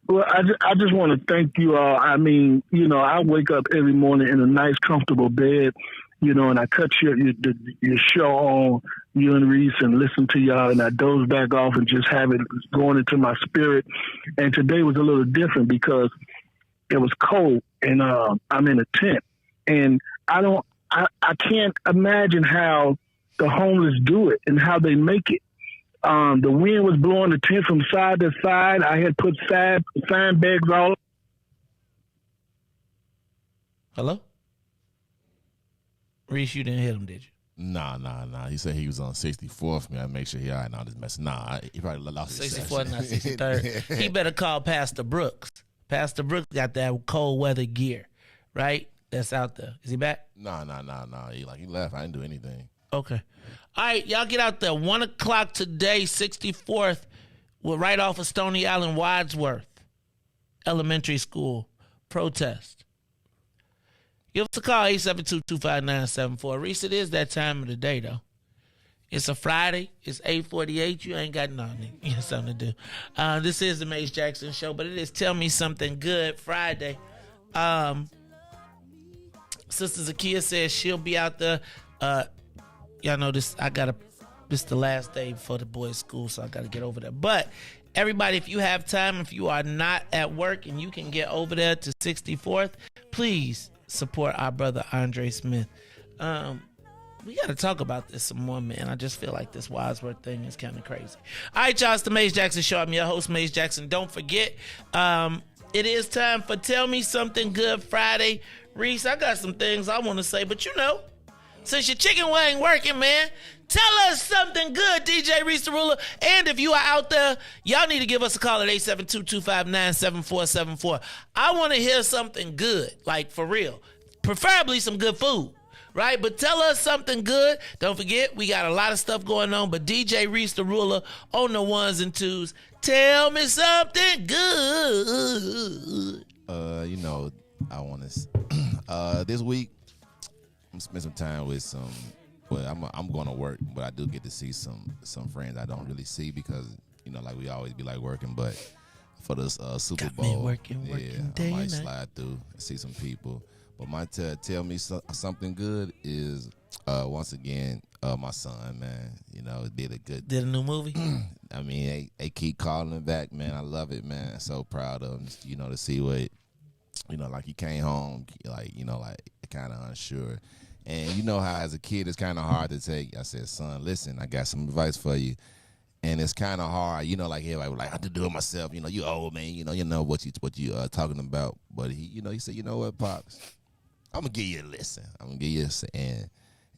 Q: Well, I just want to thank you all. I mean, I wake up every morning in a nice, comfortable bed, and I cut your show on, you and Riis, and listen to y'all, and I doze back off and just have it going into my spirit. And today was a little different because it was cold, and I'm in a tent. And I can't imagine how the homeless do it and how they make it. The wind was blowing the tent from side to side. I had put sandbags all.
C: Hello? Riis, you didn't hit him, did you?
M: Nah. He said he was on 64th. Man, I make sure he all right now. This mess. Nah, he probably lost his
C: 64th, not 63rd. He better call Pastor Brooks. Pastor Brooks got that cold weather gear, right? That's out there. Is he back?
M: Nah. He left. I didn't do anything.
C: Okay. All right, y'all get out there. 1 o'clock today, 64th. We're right off of Stony Island, Wadsworth Elementary School. Protest. Give us a call, 872-259-74. Riis, it is that time of the day, though. It's a Friday. It's 8:48. You ain't got nothing. You have something to do. This is the Mace Jackson Show, but it is Tell Me Something Good Friday. Sister Zakia says she'll be out there. Y'all know this. This the last day before the boys' school, so I got to get over there. But everybody, if you have time, if you are not at work and you can get over there to 64th, please support our brother Andre Smith. We got to talk about this some more, man. I just feel like this Wadsworth thing is kind of crazy. All right, y'all, it's the Mace Jackson Show. I'm your host, Mace Jackson. Don't forget, it is time for Tell Me Something Good Friday. Riis, I got some things I want to say, but since your chicken wing ain't working, man, tell us something good, DJ Riis the Ruler. And if you are out there, y'all need to give us a call at 872-259-7474. I want to hear something good, like for real. Preferably some good food, right? But tell us something good. Don't forget, we got a lot of stuff going on, but DJ Riis the Ruler on the ones and twos. Tell me something good.
M: I want to. This week, I'm spend some time with some but I'm going to work. But I do get to see some friends I don't really see because like we always be like working. But for this Super Bowl,
C: working
M: I might slide through and see some people. But my tell me something good is once again my son, man. Did
C: a new movie.
M: I mean, they keep calling him back, man. I love it, man. So proud of him. To see what like he came home, like kind of unsure. And how as a kid it's kind of hard to take. I said, son, listen, I got some advice for you. And it's kind of hard, like everybody was like, I have to do it myself. You old man, you know what you talking about. But he said, you know what, Pops, I'm gonna give you a listen. I'm gonna give you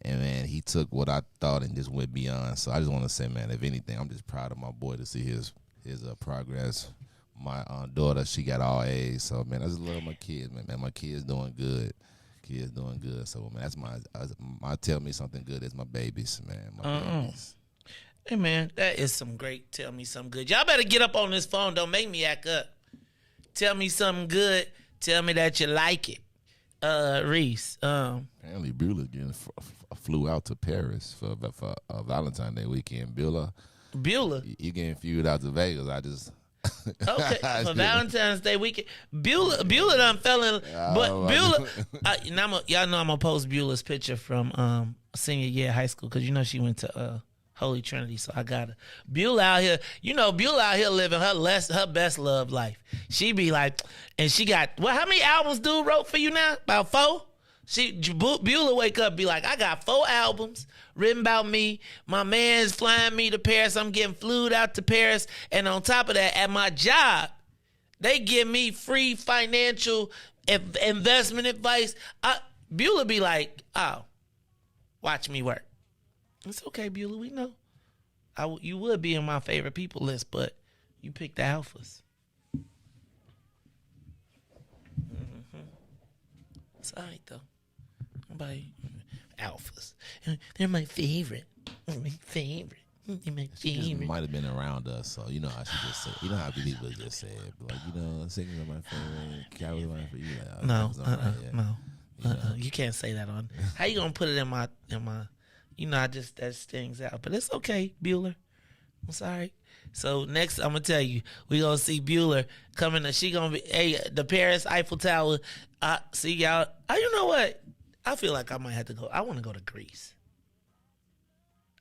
M: and man, he took what I thought and just went beyond. So I just want to say, man, if anything, I'm just proud of my boy to see his progress. My daughter, she got all A's. So man, I just love my kids, man. My kids doing good. So man, that's my tell me something good is my babies, man. My babies.
C: Hey, man, that is some great tell me something good. Y'all better get up on this phone. Don't make me act up. Tell me something good. Tell me that you like it. Riis.
M: Apparently, Beulah flew out to Paris for Valentine's Day weekend. Beulah? You getting flew out to Vegas. I just...
C: Okay, for Valentine's Day weekend. Beulah done fell in... But Beulah... y'all know I'm going to post Beulah's picture from senior year of high school because she went to... Holy Trinity, so I got her. Beulah out here, Beulah out here living her best love life. She be like, and she got, how many albums dude wrote for you now? About 4? Beulah wake up be like, I got 4 albums written about me. My man's flying me to Paris. I'm getting flued out to Paris. And on top of that, at my job, they give me free financial investment advice. Beulah be like, oh, watch me work. It's okay, Beulah. We know. You would be in my favorite people list, but you picked the alphas. It's all right, though. Nobody alphas. They're my favorite. They're my favorite.
M: She just might have been around us, so how she just said. How people just said, like, singing with my favorite, cat with my favorite.
C: No. You can't say that on. How you gonna put it in my? That stings out. But it's okay, Beulah. I'm sorry. So next, I'm gonna tell you, we gonna see Beulah coming. She gonna be the Paris Eiffel Tower. See y'all. You know what? I feel like I might have to go. I want to go to Greece.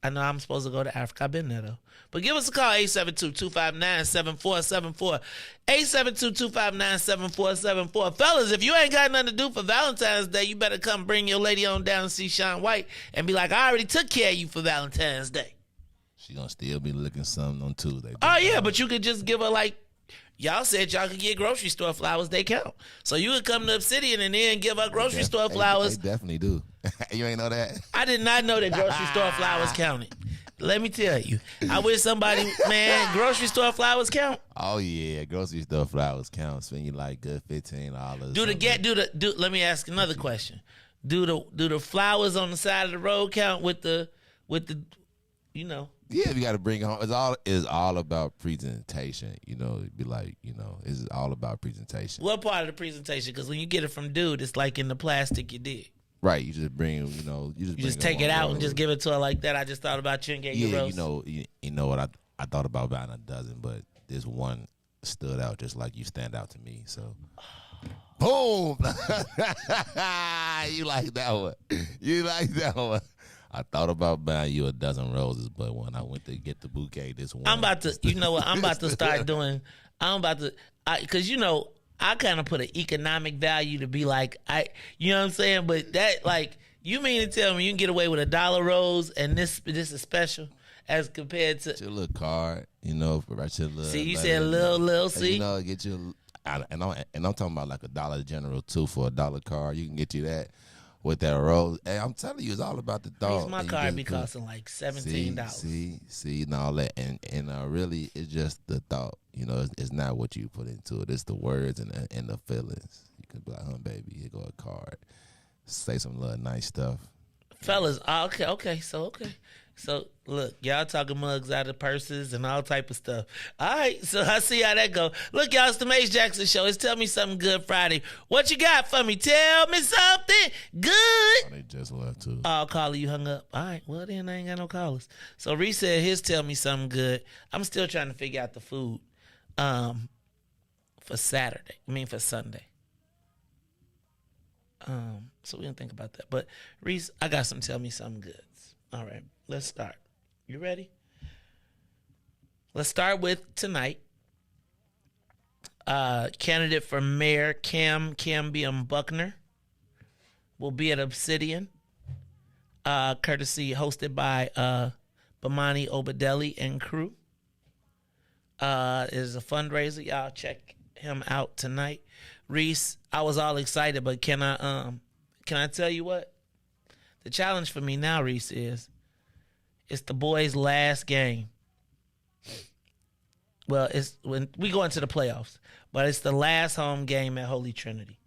C: I know I'm supposed to go to Africa. I've been there though. But give us a call, 872-259-7474. 872-259-7474. Fellas, if you ain't got nothing to do for Valentine's Day, you better come bring your lady on down and see Sean White and be like, I already took care of you for Valentine's Day.
M: She gonna still be looking something on Tuesday.
C: Oh, yeah, but you could just give her like, y'all said y'all could get grocery store flowers. They count. So you would come to Obsidian and then give her grocery store flowers.
M: They definitely do. You ain't know that?
C: I did not know that grocery store flowers counted. Let me tell you. I wish somebody, man, grocery store flowers count.
M: Oh yeah, grocery store flowers count. Spend you like good $15.
C: Let me ask another question. Do the flowers on the side of the road count with the
M: Yeah, you got to bring it home. It's all about presentation. It'd be like, it's all about presentation.
C: What part of the presentation? Because when you get it from dude, it's like in the plastic you did.
M: Right, you just bring,
C: you just take it out and just give it to her like that. I just thought about you and gave you a rose.
M: You know what I thought about buying a dozen, but this one stood out just like you stand out to me. So, boom! You like that one? I thought about buying you a dozen roses, but when I went to get the bouquet, this one.
C: I'm about to start doing. Because I kind of put an economic value to be like, you know what I'm saying? But that, like, you mean to tell me you can get away with $1 rose and this is special as compared to
M: your little card, write your little.
C: See, you said little. See,
M: get you. And I'm talking about like a Dollar General too for $1 card. You can get you that with that rose. Hey, I'm telling you, it's all about the thought.
C: My card be costing like $17.
M: See, and all that, and really, it's just the thought. It's not what you put into it. It's the words and the feelings. You could be like, baby, here go a card. Say some little nice stuff.
C: Fellas, okay. So, okay. So look, y'all talking mugs out of purses and all type of stuff. All right, so I see how that go. Look, y'all, it's the Mace Jackson Show. It's Tell Me Something Good Friday. What you got for me? Tell me something good.
M: Oh, they just left too.
C: Oh, caller, you hung up. All right, well then I ain't got no callers. So Riis said his Tell Me Something Good. I'm still trying to figure out the food for Saturday. For Sunday. So we didn't think about that. But Riis, I got some Tell Me Something Goods. All right, let's start. You ready? Let's start with tonight. Candidate for mayor Cam Cambium Buckner will be at Obsidian, courtesy hosted by Bamani Obadeli and crew. It is a fundraiser. Y'all check him out tonight. Riis, I was all excited, but can I tell you what? The challenge for me now, Riis, is it's the boys' last game. Well, it's when we go into the playoffs, but it's the last home game at Holy Trinity.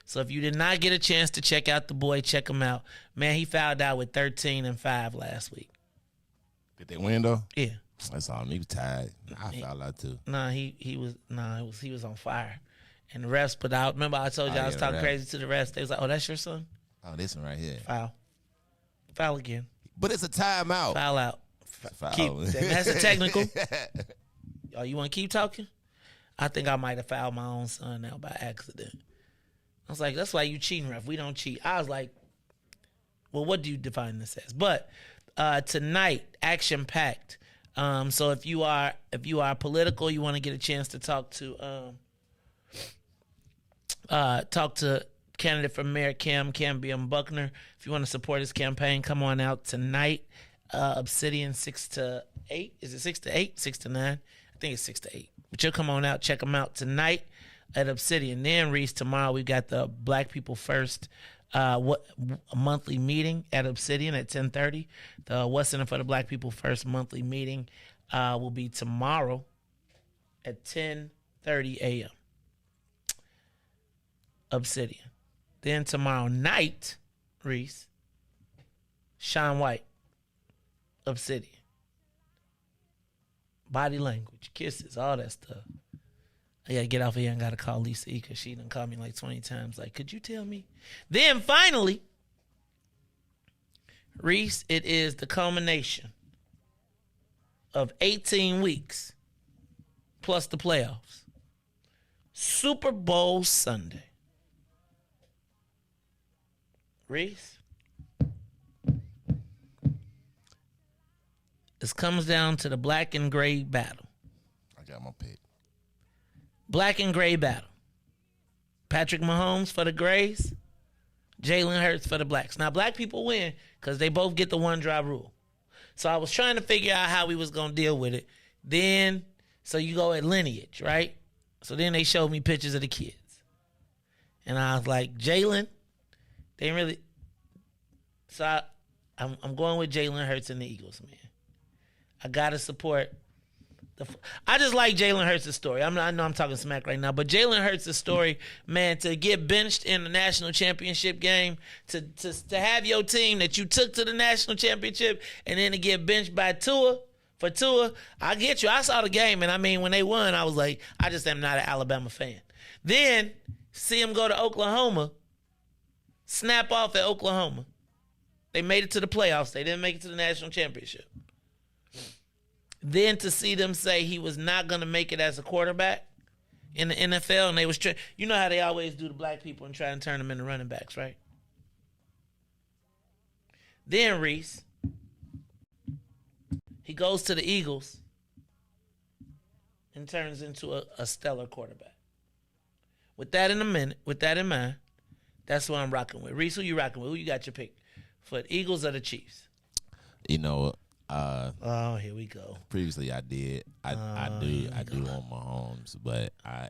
C: So if you did not get a chance to check out the boy, check him out. Man, he fouled out with 13-5 last week.
M: Did they win though?
C: Yeah.
M: That's all. He was tired. I fouled out too.
C: He was on fire. And the refs put out. Remember I told you I was talking crazy to the refs. They was like, "Oh, that's your son?"
M: Oh, this one right here.
C: Foul again.
M: But it's a timeout.
C: Foul out. That's a technical. Oh, you want to keep talking? I think I might have fouled my own son now by accident. I was like, that's why you cheating, ref. We don't cheat. I was like, well, what do you define this as? But tonight, action packed. So if you are political, you want to get a chance to talk to candidate for mayor Cam Cambium Buckner. If you want to support his campaign, come on out tonight. Obsidian 6 to 8. Is it 6 to 8? 6 to 9? I think it's 6 to 8. But you'll come on out, check them out tonight at Obsidian. Then, Riis, tomorrow we got the Black People First a monthly meeting at Obsidian at 10:30. The What's in it for the Black People First monthly meeting will be tomorrow at 10:30 a.m. Obsidian. Then tomorrow night, Riis, Sean White, Obsidian. Body language, kisses, all that stuff. I gotta get off here and gotta call Lisa E because she done called me like 20 times. Like, could you tell me? Then finally, Riis, it is the culmination of 18 weeks plus the playoffs. Super Bowl Sunday. Riis, this comes down to the black and gray battle.
M: I got my pick.
C: Black and gray battle. Patrick Mahomes for the grays, Jalen Hurts for the blacks. Now, black people win because they both get the one drive rule. So I was trying to figure out how we was going to deal with it. Then, so you go at lineage, right? So then they showed me pictures of the kids. And I was like, Jalen, they didn't really. So I'm going with Jalen Hurts and the Eagles, man. I got to support. I just like Jalen Hurts' story. I know I'm talking smack right now, but Jalen Hurts' story, man, to get benched in the national championship game, to have your team that you took to the national championship, and then to get benched by Tua, I get you. I saw the game, and I mean, when they won, I was like, I just am not an Alabama fan. Then, see him go to Oklahoma, snap off at Oklahoma. They made it to the playoffs. They didn't make it to the national championship. Then to see them say he was not going to make it as a quarterback in the NFL, and they was you know how they always do the black people and try and turn them into running backs, right? Then Riis, he goes to the Eagles and turns into a stellar quarterback. With that in mind, that's what I'm rocking with. Riis, who you rocking with? Who you got your pick for the Eagles or the Chiefs?
M: You know.
C: Oh, here we go.
M: Previously, I did. I do on Mahomes, but I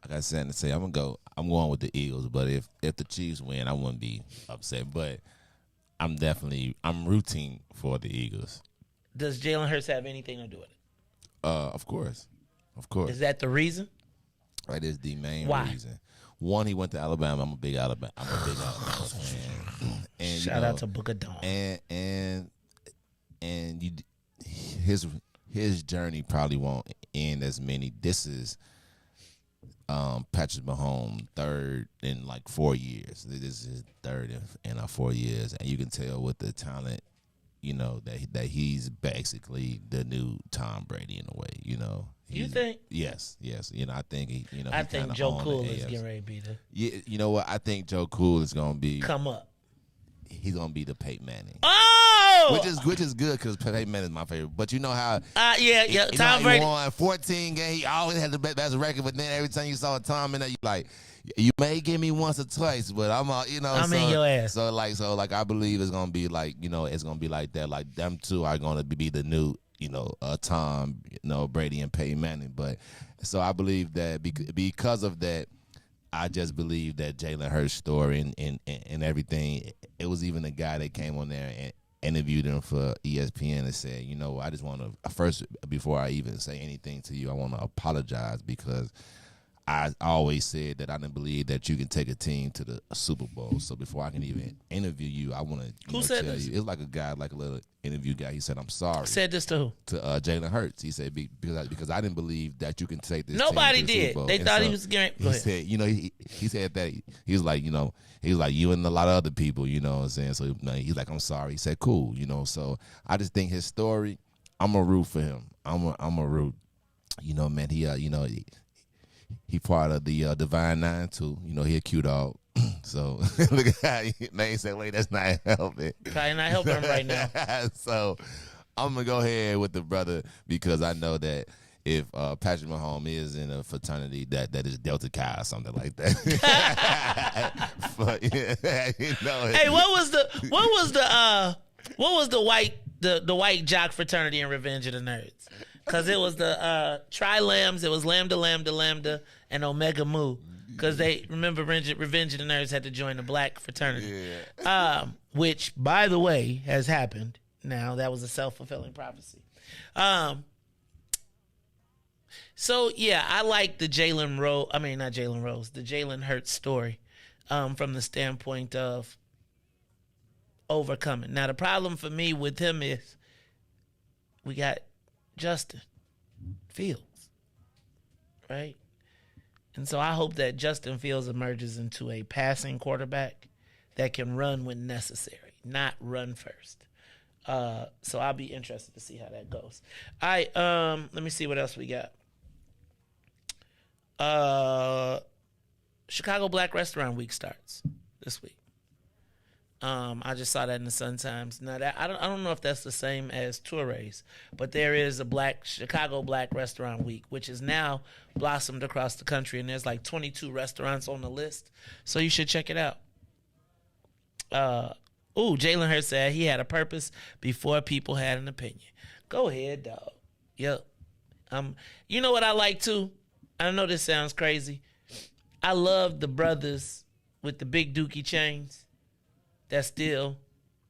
M: got something to say. I'm going with the Eagles, but if the Chiefs win, I wouldn't be upset. But I'm rooting for the Eagles.
C: Does Jalen Hurts have anything to do with it?
M: Of course.
C: Is that the reason?
M: That is the main
C: Why?
M: reason. One, he went to Alabama. I'm a big Alabama fan. And,
C: Shout out to Booker Dome.
M: And and his journey probably won't end as many. This is Patrick Mahomes third in like 4 years. This is third in 4 years, and you can tell with the talent, you know, that he's basically the new Tom Brady in a way. You know,
C: you think?
M: Yes. You know, I think he. You know,
C: I think Joe Cool is getting ready to be the.
M: Yeah, you know what? I think Joe Cool is gonna be
C: come up.
M: He's gonna be the Peyton Manning.
C: Oh,
M: which is good because Peyton Manning is my favorite. But you know how?
C: Yeah.
M: Tom Brady won 14 games. He always had the best record. But then every time you saw Tom in there, you like, you may give me once or twice, but I'm you know.
C: I'm in your ass.
M: So I believe it's gonna be like, you know, it's gonna be like that. Like them two are gonna be the new, you know, Tom, you know, Brady and Peyton Manning. But so I believe that because of that. I just believe that Jalen Hurts' story and everything. It was even a guy that came on there and interviewed him for ESPN and said, you know, I just want to first, before I even say anything to you, I want to apologize because I always said that I didn't believe that you can take a team to the Super Bowl. So before I can even interview you, I want to
C: who said
M: tell
C: this?
M: you. It's like a guy, like a little interview guy. He said, "I'm sorry."
C: Said this to who?
M: To Jalen Hurts. He said because I didn't believe that you can take this.
C: Nobody
M: team to the
C: did.
M: Super Bowl.
C: They
M: and
C: thought
M: so
C: he was going.
M: He said, you know, he said that he was like, you know, he was like you and a lot of other people, you know what I'm saying. So you know, he's like, I'm sorry. He said, cool, you know. So I just think his story, I'm a root for him. I'm a root. You know, man. He you know. He part of the Divine Nine too. You know, he a cute dog. So look at how they said, wait, that's not helping.
C: Probably not helping him right now.
M: So I'm gonna go ahead with the brother because I know that if Patrick Mahomes is in a fraternity that is Delta Chi or something like that. But, yeah, you know,
C: hey, what was the white jock fraternity in Revenge of the Nerds? Because it was the Tri-Lambs, it was Lambda, and Omega Mu. Because they, remember, Revenge of the Nerds had to join the black fraternity. Yeah. Which, by the way, has happened. Now, that was a self-fulfilling prophecy. So, yeah, I like the the Jalen Hurts story from the standpoint of overcoming. Now, the problem for me with him is we got Justin Fields, right? And so I hope that Justin Fields emerges into a passing quarterback that can run when necessary, not run first. So I'll be interested to see how that goes. All right, let me see what else we got. Chicago Black Restaurant Week starts this week. I just saw that in the Sun Times. Now that I don't know if that's the same as Terrace, but there is a Chicago Black Restaurant Week, which is now blossomed across the country, and there's like 22 restaurants on the list, so you should check it out. Jalen Hurts said he had a purpose before people had an opinion. Go ahead, dog. Yep. You know what I like too? I know this sounds crazy. I love the brothers with the big dookie chains that still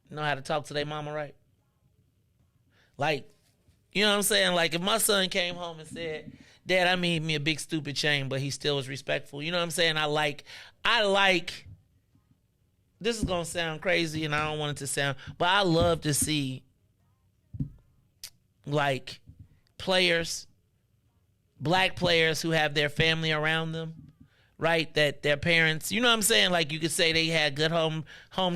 C: know how to talk to their mama right. Like, you know what I'm saying? Like, if my son came home and said, Dad, I made me a big stupid chain, but he still was respectful. You know what I'm saying? I like, this is going to sound crazy and I don't want it to sound, but I love to see, like, players, black players who have their family around them, right? That their parents, you know what I'm saying? Like, you could say they had good home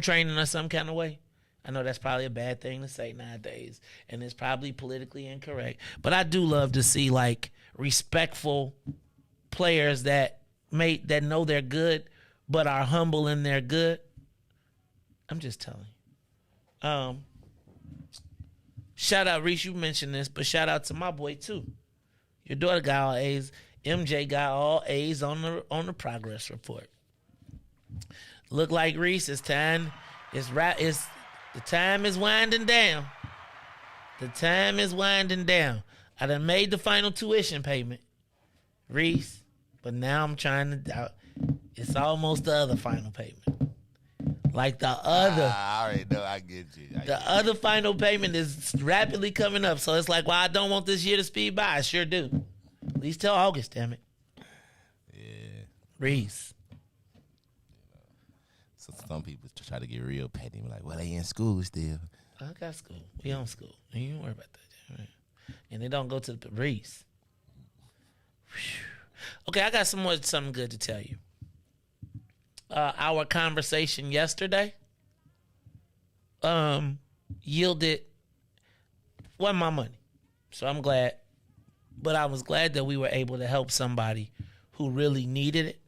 C: training or some kind of way. I know that's probably a bad thing to say nowadays, and it's probably politically incorrect. But I do love to see, like, respectful players that know they're good, but are humble in their good. I'm just telling you. Shout out, Riis, you mentioned this, but shout out to my boy, too. Your daughter got all A's. MJ got all A's on the progress report. Look like Riis, the time is winding down. The time is winding down. I done made the final tuition payment, Riis, but now I'm trying to. It's almost the other final payment. Like the other.
M: I already know. I get you.
C: The other final payment is rapidly coming up, so it's like, well, I don't want this year to speed by. I sure do. At least till August, damn it.
M: Yeah.
C: Riis.
M: So some people try to get real petty. Like, well, they in school still.
C: I got school. We on school. You don't worry about that. Right? And they don't go to the Riis. Okay, I got something good to tell you. Our conversation yesterday yielded wasn't my money. So I'm glad. But I was glad that we were able to help somebody who really needed it.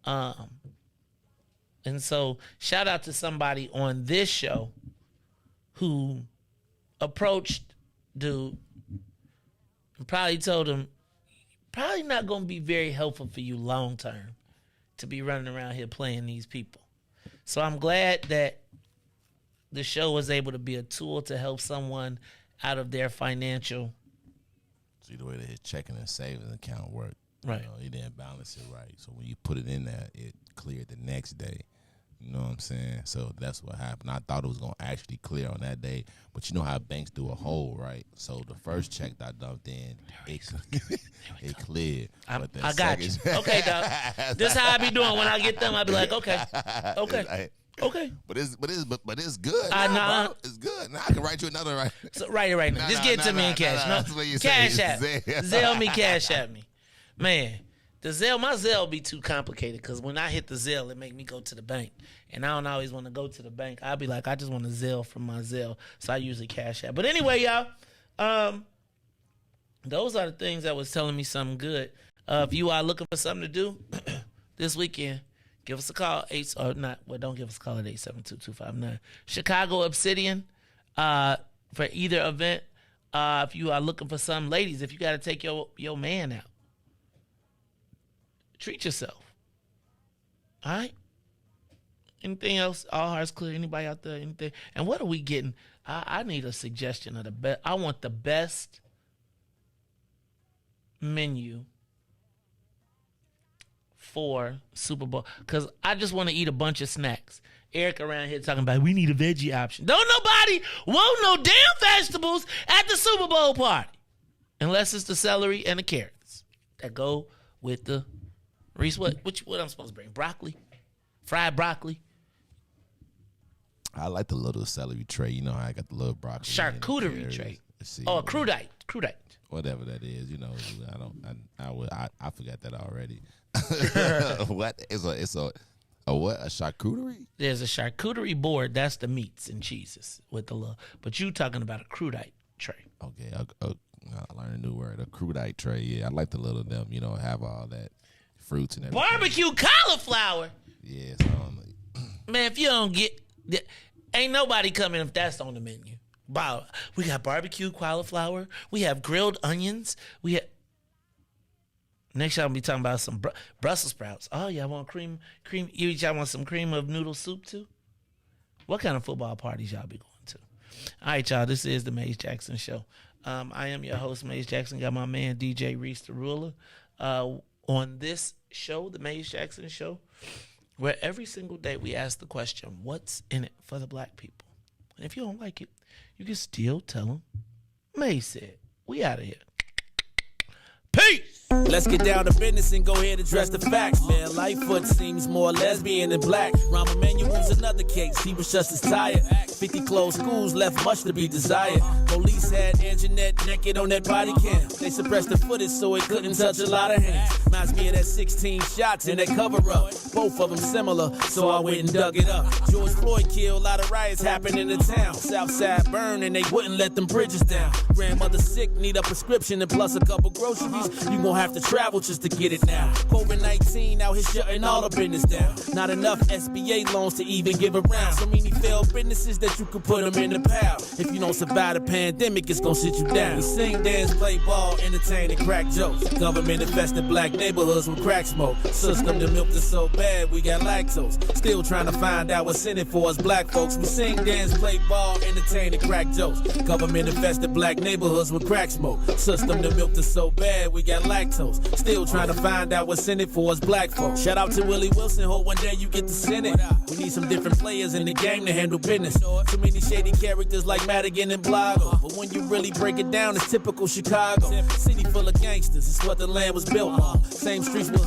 C: And so shout out to somebody on this show who approached dude and probably told him, probably not going to be very helpful for you long term to be running around here playing these people. So I'm glad that the show was able to be a tool to help someone out of their financial.
M: See the way that his checking and savings account worked.
C: Right.
M: You know, he didn't balance it right. So when you put it in there, it cleared the next day. You know what I'm saying? So that's what happened. I thought it was going to actually clear on that day. But you know how banks do a hole, right? So the first check that I dumped in, it cleared.
C: I got you. Okay, dog. This is how I be doing when I get them. I be like, okay. Okay.
M: But it's good.
C: I know.
M: Bro. It's good. Now I can write you another right.
C: So write it right now. Just get it to me in cash. Cash app. Zelle me, cash at me. Man, my Zelle be too complicated because when I hit the Zelle, it make me go to the bank. And I don't always want to go to the bank. I'll be like, I just want a Zelle from my Zelle. So I usually cash app. But anyway, y'all, those are the things that was telling me something good. If you are looking for something to do this weekend, give us a call. Don't give us a call at 872-259. Chicago Obsidian for either event. If you are looking for some ladies, if you got to take your man out, treat yourself. All right? Anything else? All hearts clear? Anybody out there? Anything? And what are we getting? I need a suggestion of the best. I want the best menu for Super Bowl because I just want to eat a bunch of snacks. Eric around here talking about we need a veggie option. Don't nobody want no damn vegetables at the Super Bowl party unless it's the celery and the carrots that go with the Riis. What I'm supposed to bring? Broccoli, fried broccoli.
M: I like the little celery tray. You know how I got the little broccoli.
C: Charcuterie tray. Oh, crudite.
M: Whatever that is, you know. I forgot that already. What? It's a what? A charcuterie?
C: There's a charcuterie board. That's the meats and cheeses with the little. But you talking about a crudite tray?
M: Okay, I learned a new word. A crudite tray. Yeah, I like the little them. You know, have all that fruits and everything.
C: Barbecue cauliflower.
M: Yes, I don't know.
C: Man, if you don't get, ain't nobody coming if that's on the menu. Wow, we got barbecue cauliflower. We have grilled onions. We have. Next, y'all be talking about some Brussels sprouts. Oh, y'all want cream? Y'all want some cream of noodle soup too? What kind of football parties y'all be going to? All right, y'all. This is the Maze Jackson Show. I am your host, Maze Jackson. Got my man DJ Riis the Ruler on this show, the Maze Jackson Show, where every single day we ask the question, "What's in it for the black people?" And if you don't like it, you can still tell them. Maze said, "We out of here." Peace.
L: Let's get down to business and go ahead and address the facts, man. Lightfoot seems more lesbian than black. Rahm Emanuel's another case. He was just as tired. 50 closed schools left much to be desired. Police had Anjanette naked on that body cam. They suppressed the footage so it couldn't touch a lot of hands. Reminds me of that 16 shots in that cover-up. Both of them similar, so I went and dug it up. George Floyd killed, a lot of riots happened in the town. Southside burned and they wouldn't let them bridges down. Grandmother sick, need a prescription and plus a couple groceries. You gon' have to travel just to get it now. COVID-19 out here shutting all the business down. Not enough SBA loans to even give around. So many failed businesses that you could put them in the pile. If you don't survive the pandemic, it's gon' sit you down. We sing, dance, play ball, entertain, and crack jokes. Government infested black neighborhoods with crack smoke. System that milked us so bad, we got lactose. Still trying to find out what's in it for us black folks. We sing, dance, play ball, entertain, and crack jokes. Government infested black neighborhoods with crack smoke. System that milked us so bad, we got lactose. Still trying to find out what's in it for us black folks. Shout out to Willie Wilson, hope one day you get to send it. We need some different players in the game to handle business. Too many shady characters like Madigan and Blago. But when you really break it down, it's typical Chicago. City full of gangsters, it's what the land was built on. Same streets with